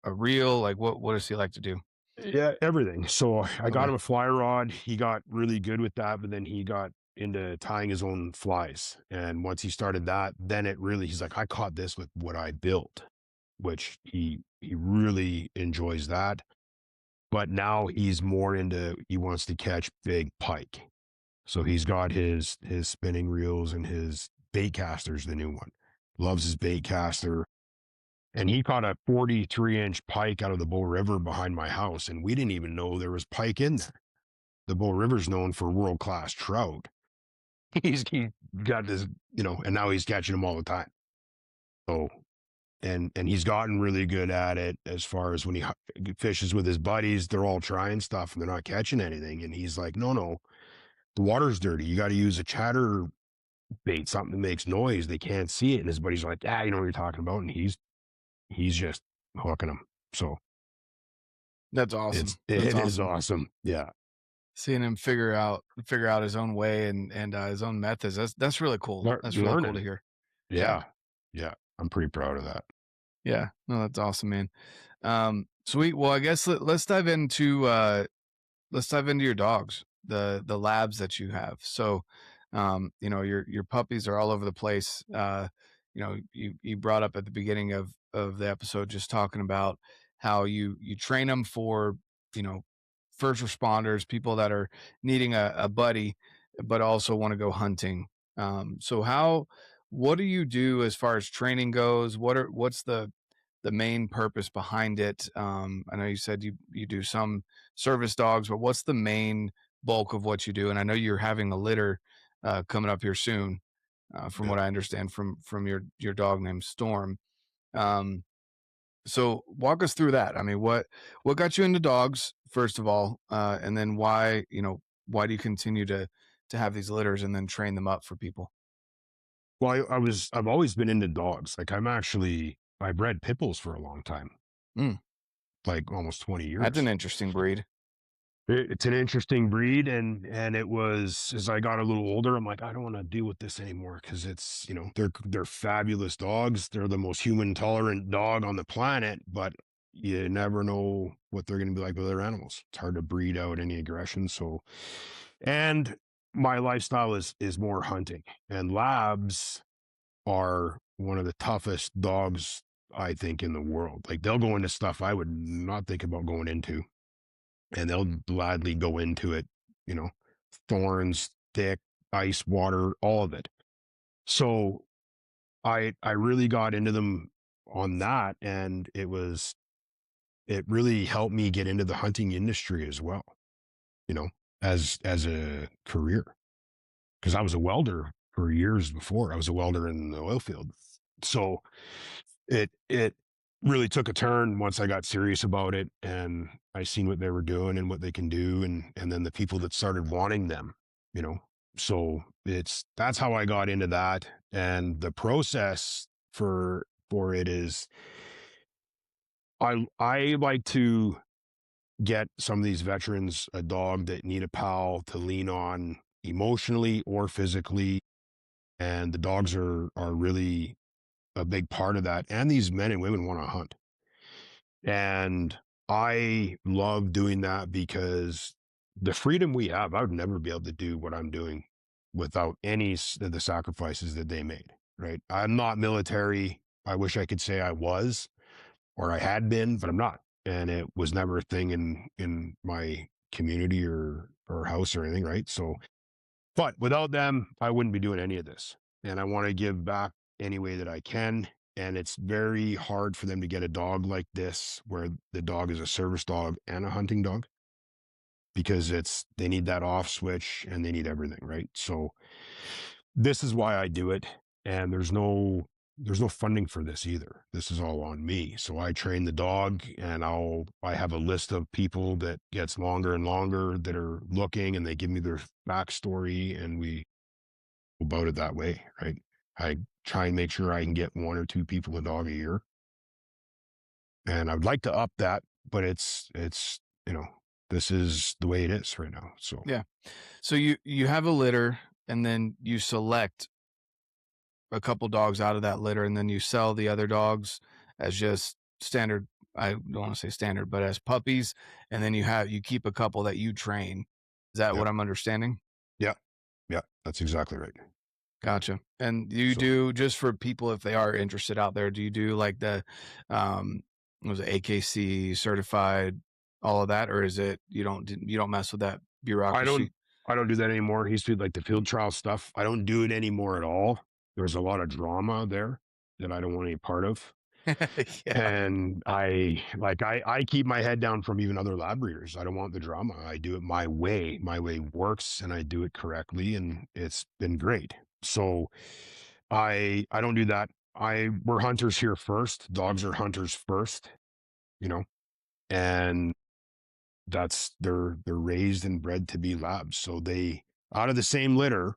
a reel? Like, what does he like to do? Yeah, everything. So I got Okay. him a fly rod. He got really good with that, but then he got into tying his own flies. And once he started that, then he's like, I caught this with what I built, which he really enjoys that. But now he's more into he wants to catch big pike. So he's got his spinning reels and his bait caster's the new one. Loves his bait caster. And he caught a 43-inch pike out of the Bow River behind my house, and we didn't even know there was pike in there. The Bow River's known for world-class trout. He got this, you know, and now he's catching them all the time. So, and he's gotten really good at it as far as when he fishes with his buddies, they're all trying stuff and they're not catching anything. And he's like, no, the water's dirty. You got to use a chatter bait, something that makes noise. They can't see it. And his buddy's like, you know what you're talking about. And he's just hooking them. So That's awesome. it That's is awesome. awesome. Yeah. Seeing him figure out his own way and his own methods. That's really cool. That's really cool to Learning. hear. Yeah. Yeah. Yeah. I'm pretty proud of that. Yeah. No, that's awesome, man. Sweet. Well, I guess let's dive into your dogs, the labs that you have. So, your puppies are all over the place. You brought up at the beginning of the episode just talking about how you train them for, you know, first responders, people that are needing a buddy, but also want to go hunting. So what do you do as far as training goes? What's the main purpose behind it? I know you said you do some service dogs, but what's the main bulk of what you do? And I know you're having a litter coming up here soon, from Yeah. what I understand from your dog named Storm. Um, so walk us through that. I mean, what got you into dogs first of all, and then why do you continue to have these litters and then train them up for people? Well, I've always been into dogs. Like I bred pit bulls for a long time, Mm, like almost 20 that's an years. interesting breed. It's an interesting breed, and it was as I got a little older, I'm like, I don't want to deal with this anymore because it's they're fabulous dogs. They're the most human tolerant dog on the planet, but you never know what they're going to be like with other animals. It's hard to breed out any aggression. So, and my lifestyle is more hunting, and labs are one of the toughest dogs I think in the world. Like they'll go into stuff I would not think about going into, and they'll gladly go into it, you know, thorns, thick, ice, water, all of it. So I really got into them on that, and it really helped me get into the hunting industry as well, you know, as a career. Because I was a welder for years before. I was a welder in the oil field. So it really took a turn once I got serious about it and I seen what they were doing and what they can do, and then the people that started wanting them, you know. So that's how I got into that. And the process for it is I like to get some of these veterans a dog that need a pal to lean on emotionally or physically. And the dogs are really a big part of that. And these men and women want to hunt. And I love doing that because the freedom we have, I would never be able to do what I'm doing without any of the sacrifices that they made, right? I'm not military. I wish I could say I was or I had been, but I'm not. And it was never a thing in my community or house or anything, right? So, but without them, I wouldn't be doing any of this. And I want to give back any way that I can. And it's very hard for them to get a dog like this, where the dog is a service dog and a hunting dog, because they need that off switch and they need everything, right? So this is why I do it. And there's no funding for this either. This is all on me. So I train the dog, and I have a list of people that gets longer and longer that are looking, and they give me their backstory, and we go about it that way, right? I try and make sure I can get one or two people a dog a year, and I'd like to up that, but it's this is the way it is right now. So Yeah. So you have a litter and then you select a couple dogs out of that litter and then you sell the other dogs as just standard. I don't want to say standard, but as puppies, and then you keep a couple that you train. Is that yeah, what I'm understanding? yeah, yeah, that's exactly right. Gotcha. And do you So do, just for people if they are interested out there, do you do like the um what was it, AKC certified, all of that, or is it you don't mess with that I don't bureaucracy? I don't do that anymore. He used to do like the field trial stuff. I don't do it anymore at all. There's a lot of drama there that I don't want any part of. Yeah. And I keep my head down from even other lab breeders. I don't want the drama. I do it my way. My way works, and I do it correctly, and it's been great. So I don't do that. We're hunters here first. Dogs are hunters first, you know, and they're raised and bred to be labs. So they out of the same litter,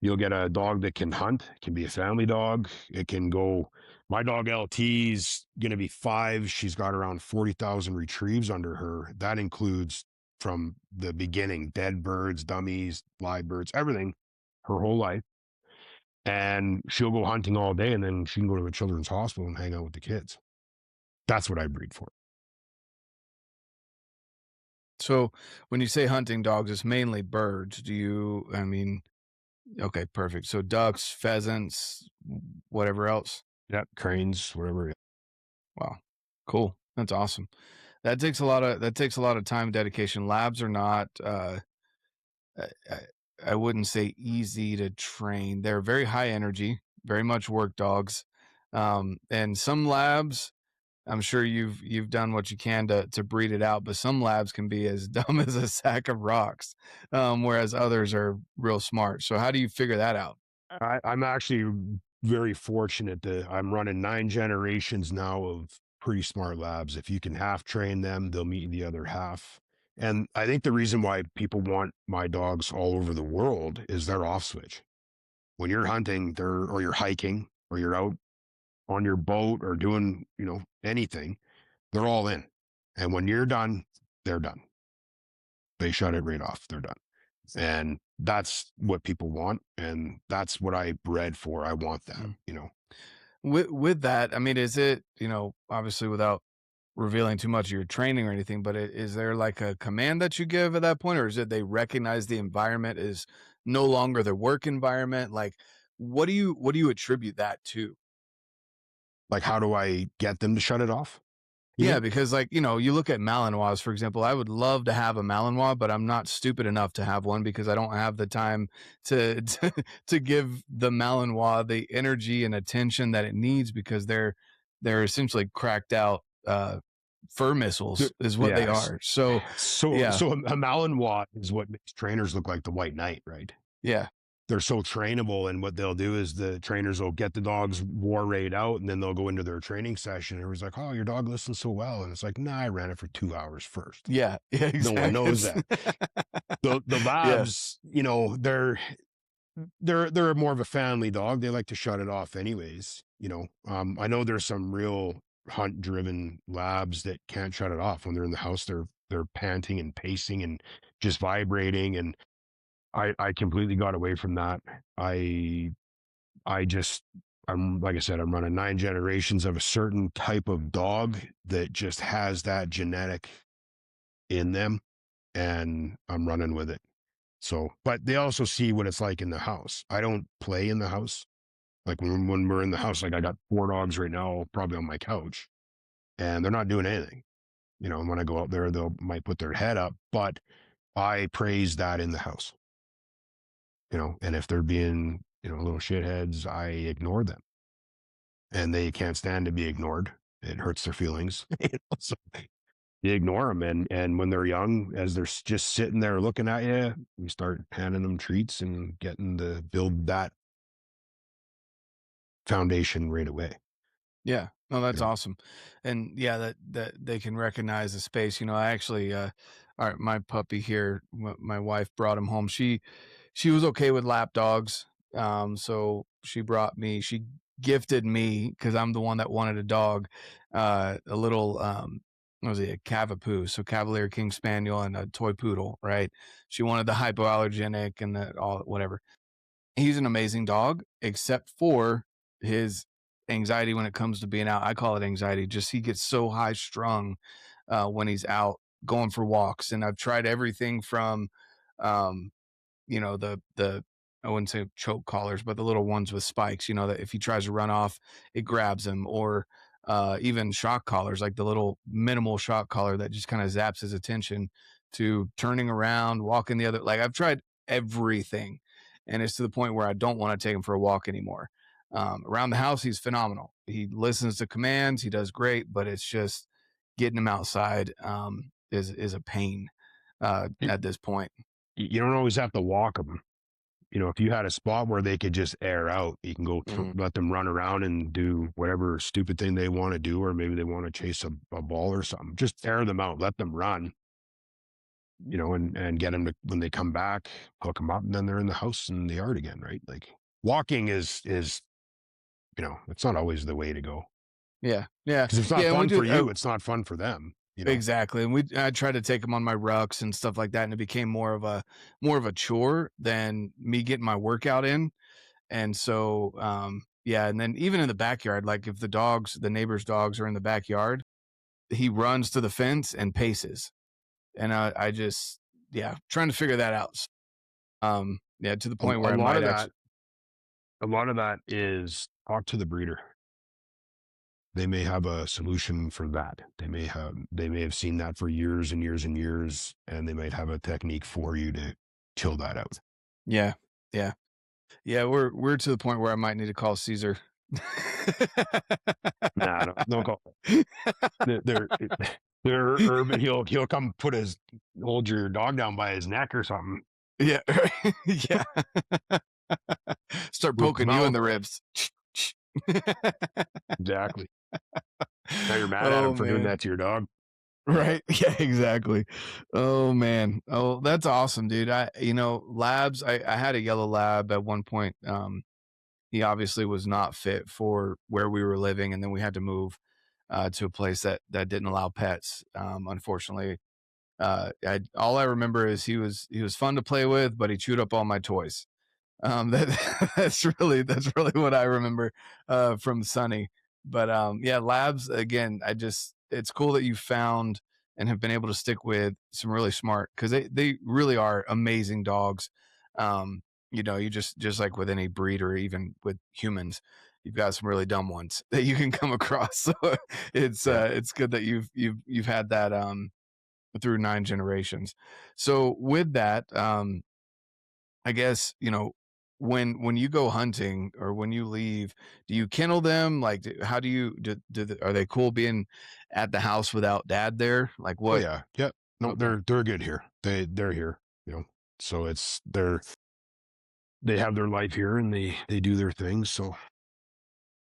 you'll get a dog that can hunt. It can be a family dog. It can go. My dog LT's going to be 5. She's got around 40,000 retrieves under her. That includes from the beginning, dead birds, dummies, live birds, everything, her whole life. And she'll go hunting all day, and then she can go to a children's hospital and hang out with the kids. That's what I breed for. So when you say hunting dogs, it's mainly birds. I mean, okay, perfect. So ducks, pheasants, whatever else. Yeah, cranes, whatever. Wow. Cool. That's awesome. That takes a lot of time and dedication. Labs are not I, I I wouldn't say easy to train. They're very high energy, very much work dogs. And some labs, I'm sure you've done what you can to breed it out, but some labs can be as dumb as a sack of rocks, whereas others are real smart. So how do you figure that out? I'm actually very fortunate that I'm running 9 generations now of pretty smart labs. If you can half train them, they'll meet the other half. And I think the reason why people want my dogs all over the world is they're off switch. When you're hunting, or you're hiking, or you're out on your boat or doing, anything, they're all in. And when you're done, they're done. They shut it right off. They're done. And that's what people want. And that's what I bred for. I want that. With that, I mean, is it, obviously without revealing too much of your training or anything, but is there like a command that you give at that point, or is it they recognize the environment is no longer their work environment? Like, what do you attribute that to? Like, how do I get them to shut it off? You Yeah, mean? because like, you look at Malinois, for example. I would love to have a Malinois, but I'm not stupid enough to have one because I don't have the time to to give the Malinois the energy and attention that it needs because they're essentially cracked out fur missiles is what they Yes. are. So yeah, So a Malinois is what makes trainers look like the White Knight, right? yeah, They're so trainable, and what they'll do is the trainers will get the dog's war rate out, and then they'll go into their training session. And everyone's like, "Oh, your dog listens so well," and it's like, "Nah, I ran it for 2 hours first." yeah, yeah, No one exactly. knows that. The Yeah, labs, they're more of a family dog. They like to shut it off anyways. I know there's some real hunt driven labs that can't shut it off when they're in the house. They're panting and pacing and just vibrating. And I completely got away from that. I i just i'm like I said, I'm running 9 generations of a certain type of dog that just has that genetic in them, and I'm running with it. So, but they also see what it's like in the house. I don't play in the house. Like when we're in the house, like I got 4 dogs right now, probably on my couch, and they're not doing anything. And when I go out there, they'll might put their head up, but I praise that in the house. And if they're being, little shitheads, I ignore them, and they can't stand to be ignored. It hurts their feelings. So you ignore them, and when they're young, as they're just sitting there looking at you, you start handing them treats and getting to build that foundation right away. yeah. No, You that's know, awesome. And yeah, that they can recognize the space. I actually all right, my puppy here, my wife brought him home. She was okay with lap dogs. So she gifted me because I'm the one that wanted a dog, a little what was he, a Cavapoo, so Cavalier King Spaniel and a toy poodle, right? She wanted the hypoallergenic and the all whatever. He's an amazing dog, except for his anxiety when it comes to being out. I call it anxiety. Just he gets so high strung when he's out going for walks, and I've tried everything from um, the I wouldn't say choke collars, but the little ones with spikes, that if he tries to run off, it grabs him, or even shock collars, like the little minimal shock collar that just kind of zaps his attention to turning around, walking the other. Like I've tried everything, and it's to the point where I don't want to take him for a walk anymore. Around the house, he's phenomenal. He listens to commands, he does great, but it's just getting him outside is a pain you, at this point. you don't always have to walk them. If you had a spot where they could just air out, you can go Mhm. let them run around and do whatever stupid thing they want to do, or maybe they want to chase a ball or something. Just air them out, let them run, and get them to, when they come back, hook them up, and then they're in the house and the yard again, right? Like walking is it's not always the way to go, Yeah, yeah, because if it's not yeah, and we fun do. for you, it's not fun for them. you know? Exactly, and I tried to take them on my rucks and stuff like that, and it became more of a chore than me getting my workout in, and so, yeah, and then even in the backyard, like, if the neighbor's dogs are in the backyard, he runs to the fence and paces, and I just yeah, trying to figure that out. Yeah, to the A, point a where I lot might of that, actually a lot of that is talk to the breeder. They may have a solution for that. They may have seen that for years and years and years, and they might have a technique for you to chill that out. yeah, yeah. Yeah, we're to the point where I might need to call Caesar. Nah, don't call. They're they're urban. He'll come hold your dog down by his neck or something. Yeah, yeah. Start Whoop his poking you in mouth. the ribs. Exactly. Now you're mad at him Oh, for doing man. that to your dog. Right? Yeah, exactly. Oh, man. Oh, that's awesome, dude. Labs, I had a yellow lab at one point. He obviously was not fit for where we were living, and then we had to move, to a place that didn't allow pets, unfortunately. All I remember is he was fun to play with, but he chewed up all my toys. That that's really what I remember from Sunny. But yeah, labs again. It's cool that you found and have been able to stick with some really smart because they really are amazing dogs. You just like with any breed or even with humans, you've got some really dumb ones that you can come across. So Yeah. it's good that you've had that through 9 generations. So with that, I guess, when you go hunting or when you leave, do you kennel them? Like, how do you are they cool being at the house without dad there? Like Oh what? yeah. Yep. No, Okay. they're good here. They're here. You know. So they have their life here and they do their things. So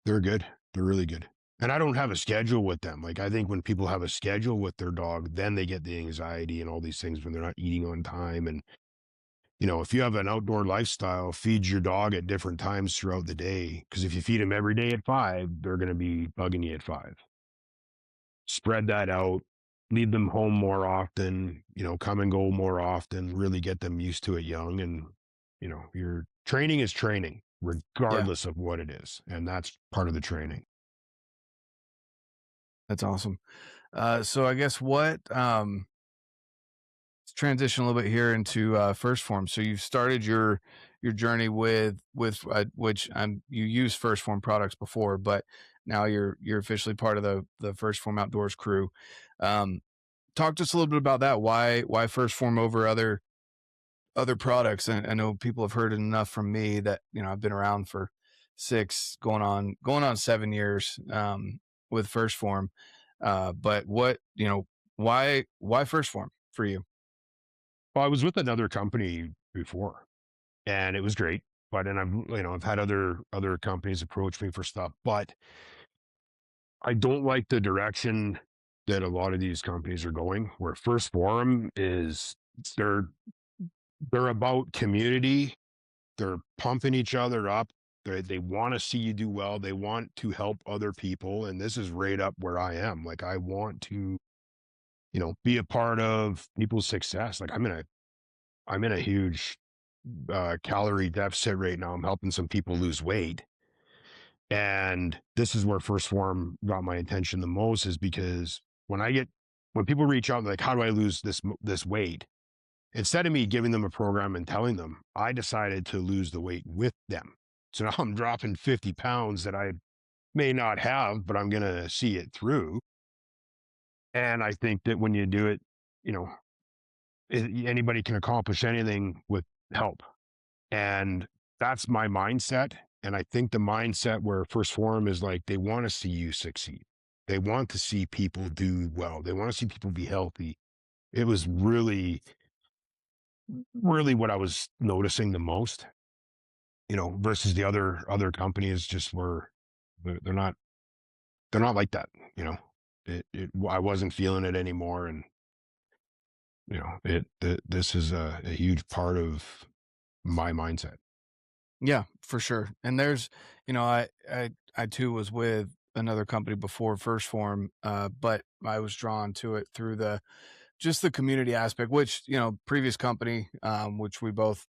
they're good. They're really good. And I don't have a schedule with them. Like I think when people have a schedule with their dog, then they get the anxiety and all these things when they're not eating on time. And if you have an outdoor lifestyle, feed your dog at different times throughout the day. Because if you feed them every day at 5, they're going to be bugging you at 5. Spread that out, leave them home more often, come and go more often, really get them used to it young. And, your training is training, Yeah, regardless of what it is. And that's part of the training. that's awesome. So I guess let's transition a little bit here into first form. So you've started your journey with which you used first form products before, but now you're officially part of the first form outdoors crew. Um, Talk to us a little bit about that. Why first form over other products? And I know people have heard it enough from me that I've been around for 6 going on 7 years with first form. But why first form for you? Well, I was with another company before and it was great. But and I've had other companies approach me for stuff, but I don't like the direction that a lot of these companies are going, where First Forum is they're they're about community. They're pumping each other up. They want to see you do well. They want to help other people. And this is right up where I am. Like I want to, be a part of people's success. Like I'm in a huge calorie deficit right now. I'm helping some people lose weight. And this is where First Form got my attention the most is because when people reach out like, how do I lose this weight? Instead of me giving them a program and telling them, I decided to lose the weight with them. So now I'm dropping 50 pounds that I may not have, but I'm going to see it through. And I think that when you do it, you know, anybody can accomplish anything with help. And that's my mindset. And I think the mindset where First Forum is like, they want to see you succeed. They want to see people do well. They want to see people be healthy. It was really, really what I was noticing the most, versus the other companies just they're not, they're not like that, I wasn't feeling it anymore. And, this is a huge part of my mindset. Yeah, for sure. And there's, I too was with another company before First Form, but I was drawn to it through the community aspect, which, previous company, which we both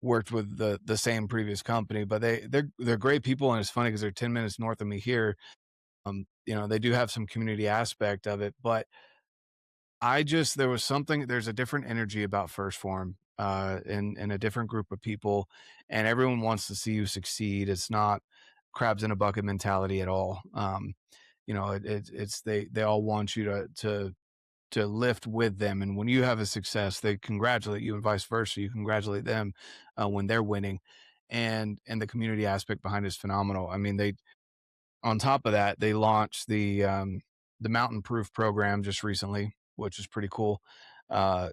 worked with the same previous company, but they're great people, and it's funny because they're 10 minutes north of me here. They do have some community aspect of it, but there's a different energy about First Form, in a different group of people, and everyone wants to see you succeed. It's not crabs in a bucket mentality at all. It's they all want you to lift with them, and when you have a success, they congratulate you, and vice versa. You congratulate them when they're winning, and the community aspect behind it is phenomenal. I mean, they on top of that, they launched the Mountain Proof program just recently, which is pretty cool,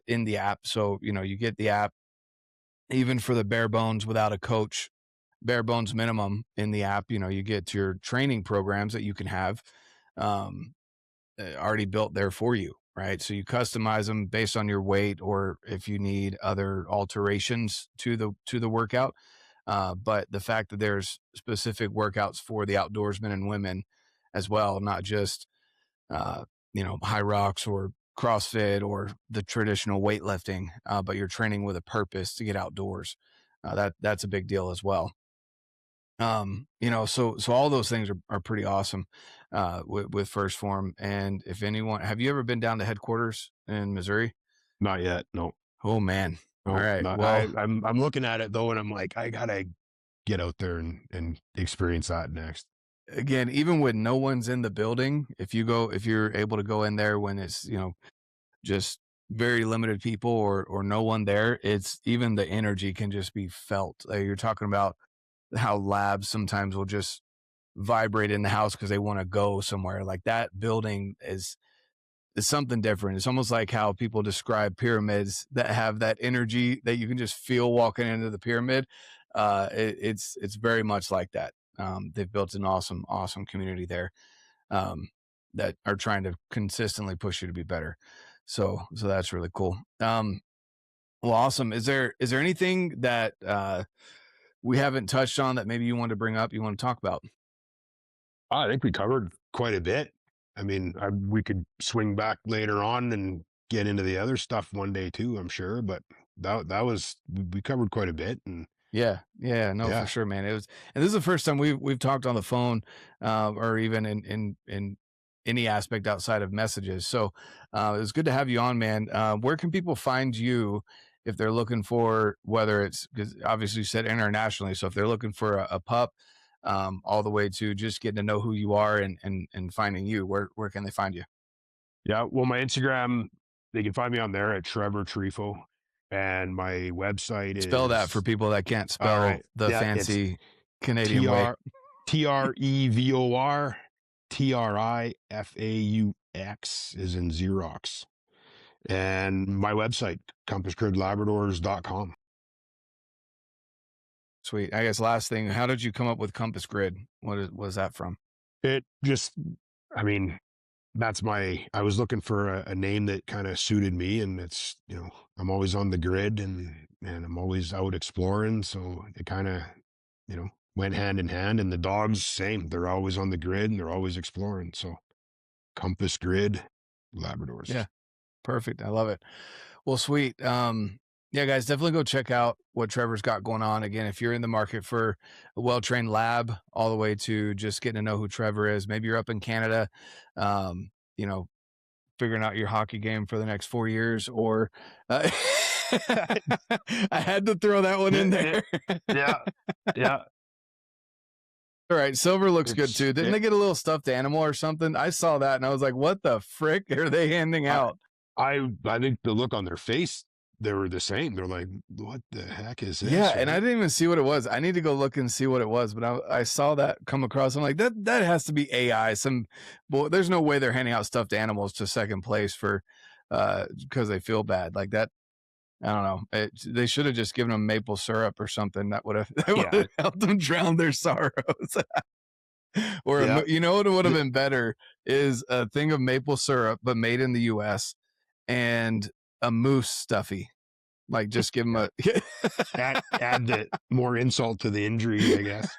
in the app. So, you get the app even for the bare bones without a coach, bare bones minimum in the app. You get your training programs that you can have um, already built there for you, right? So you customize them based on your weight, or if you need other alterations to the workout. But the fact that there's specific workouts for the outdoorsmen and women as well, not just high rocks or CrossFit or the traditional weightlifting, but you're training with a purpose to get outdoors. That's a big deal as well. So all those things are pretty awesome with First Form. And if anyone, have you ever been down to headquarters in Missouri? Not yet. No, Oh man. All no, right. not, Well, I'm looking at it though, and I'm like, I gotta get out there and experience that next. again, even when no one's in the building, if you're able to go in there when it's, just very limited people or no one there, it's even the energy can just be felt. You're talking about how labs sometimes will just vibrate in the house because they want to go somewhere. Like that building is something different. It's almost like how people describe pyramids that have that energy that you can just feel walking into the pyramid. It's very much like that. They've built an awesome community there, um, that are trying to consistently push you to be better. So that's really cool. Well, awesome. Is there anything that we haven't touched on that maybe you want to bring up, you want to talk about? I think we covered quite a bit. I mean, we could swing back later on and get into the other stuff one day too, I'm sure. But that was we covered quite a bit, and Yeah, no, for yeah, sure, man. And this is the first time we've talked on the phone, or even in any aspect outside of messages. So it's good to have you on, man. Where can people find you if they're looking for, whether it's because obviously you said internationally, so if they're looking for a pup, all the way to just getting to know who you are and finding you, where can they find you? yeah. Well, my Instagram, they can find me on there at Trevor Trifaux, and my website Spell that for is people that can't all spell right. the Yeah, it's fancy Canadian T way. R T R E V O R TRIFAUX is in Xerox. And my website, compassgridlabradors.com. Sweet. I guess last thing, how did you come up with Compass Grid? Was that from? It just, I mean, I was looking for a name that kind of suited me. And it's, I'm always on the grid and I'm always out exploring. So it kind of, went hand in hand. And the dogs, same. They're always on the grid and they're always exploring. So Compass Grid Labradors. Yeah, perfect. I love it. Well, sweet. Yeah, guys, definitely go check out what Trevor's got going on. Again, if you're in the market for a well-trained lab, all the way to just getting to know who Trevor is. Maybe you're up in Canada, um, you know, figuring out your hockey game for the next 4 years, or I had to throw that one in Yeah, yeah, there. yeah, yeah. All right, silver looks good It's too. Didn't it, they get a little stuffed animal or something? I saw that and I was like, "What the frick are they handing I, out?" I think the look on their face, they were the same. They're like, "What the heck is Yeah, this?" and I Right? didn't even see what it was. I need to go look and see what it was, but I saw that come across. I'm like, that has to be AI. Boy, there's no way they're handing out stuffed animals to second place for because they feel bad like that. I don't know. They should have just given them maple syrup or something. That would have that would Yeah, have helped them drown their sorrows. Or yeah, you know what would have the, been better is a thing of maple syrup, but made in the U.S. and a moose stuffy. Like just give them yeah. a Add the more insult to the injury, I guess.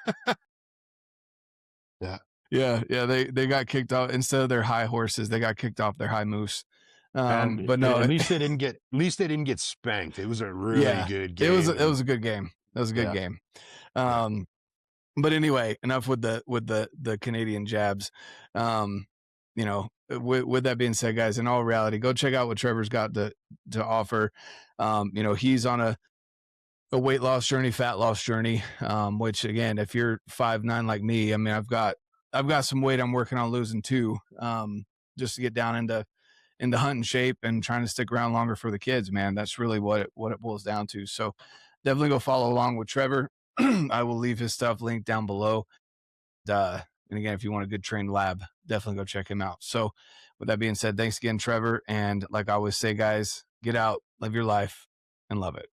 Yeah. Yeah, they got kicked off instead of their high horses, they got kicked off their high moose. And But no, at least they didn't get spanked. It was a really yeah, good it game, and was a good game. It was a good yeah, game. yeah. Um, but anyway, enough with the Canadian jabs. Um, with that being said, guys, in all reality, go check out what Trevor's got to offer. He's on a weight loss journey, fat loss journey. Which again, if you're 5'9" like me, I mean, I've got some weight I'm working on losing too. Just to get down into hunting shape and trying to stick around longer for the kids, man. That's really what it boils down to. So definitely go follow along with Trevor. I will leave his stuff linked down below. And again, if you want a good trained lab, definitely go check him out. So with that being said, thanks again, Trevor. And like I always say, guys, get out, live your life, and love it.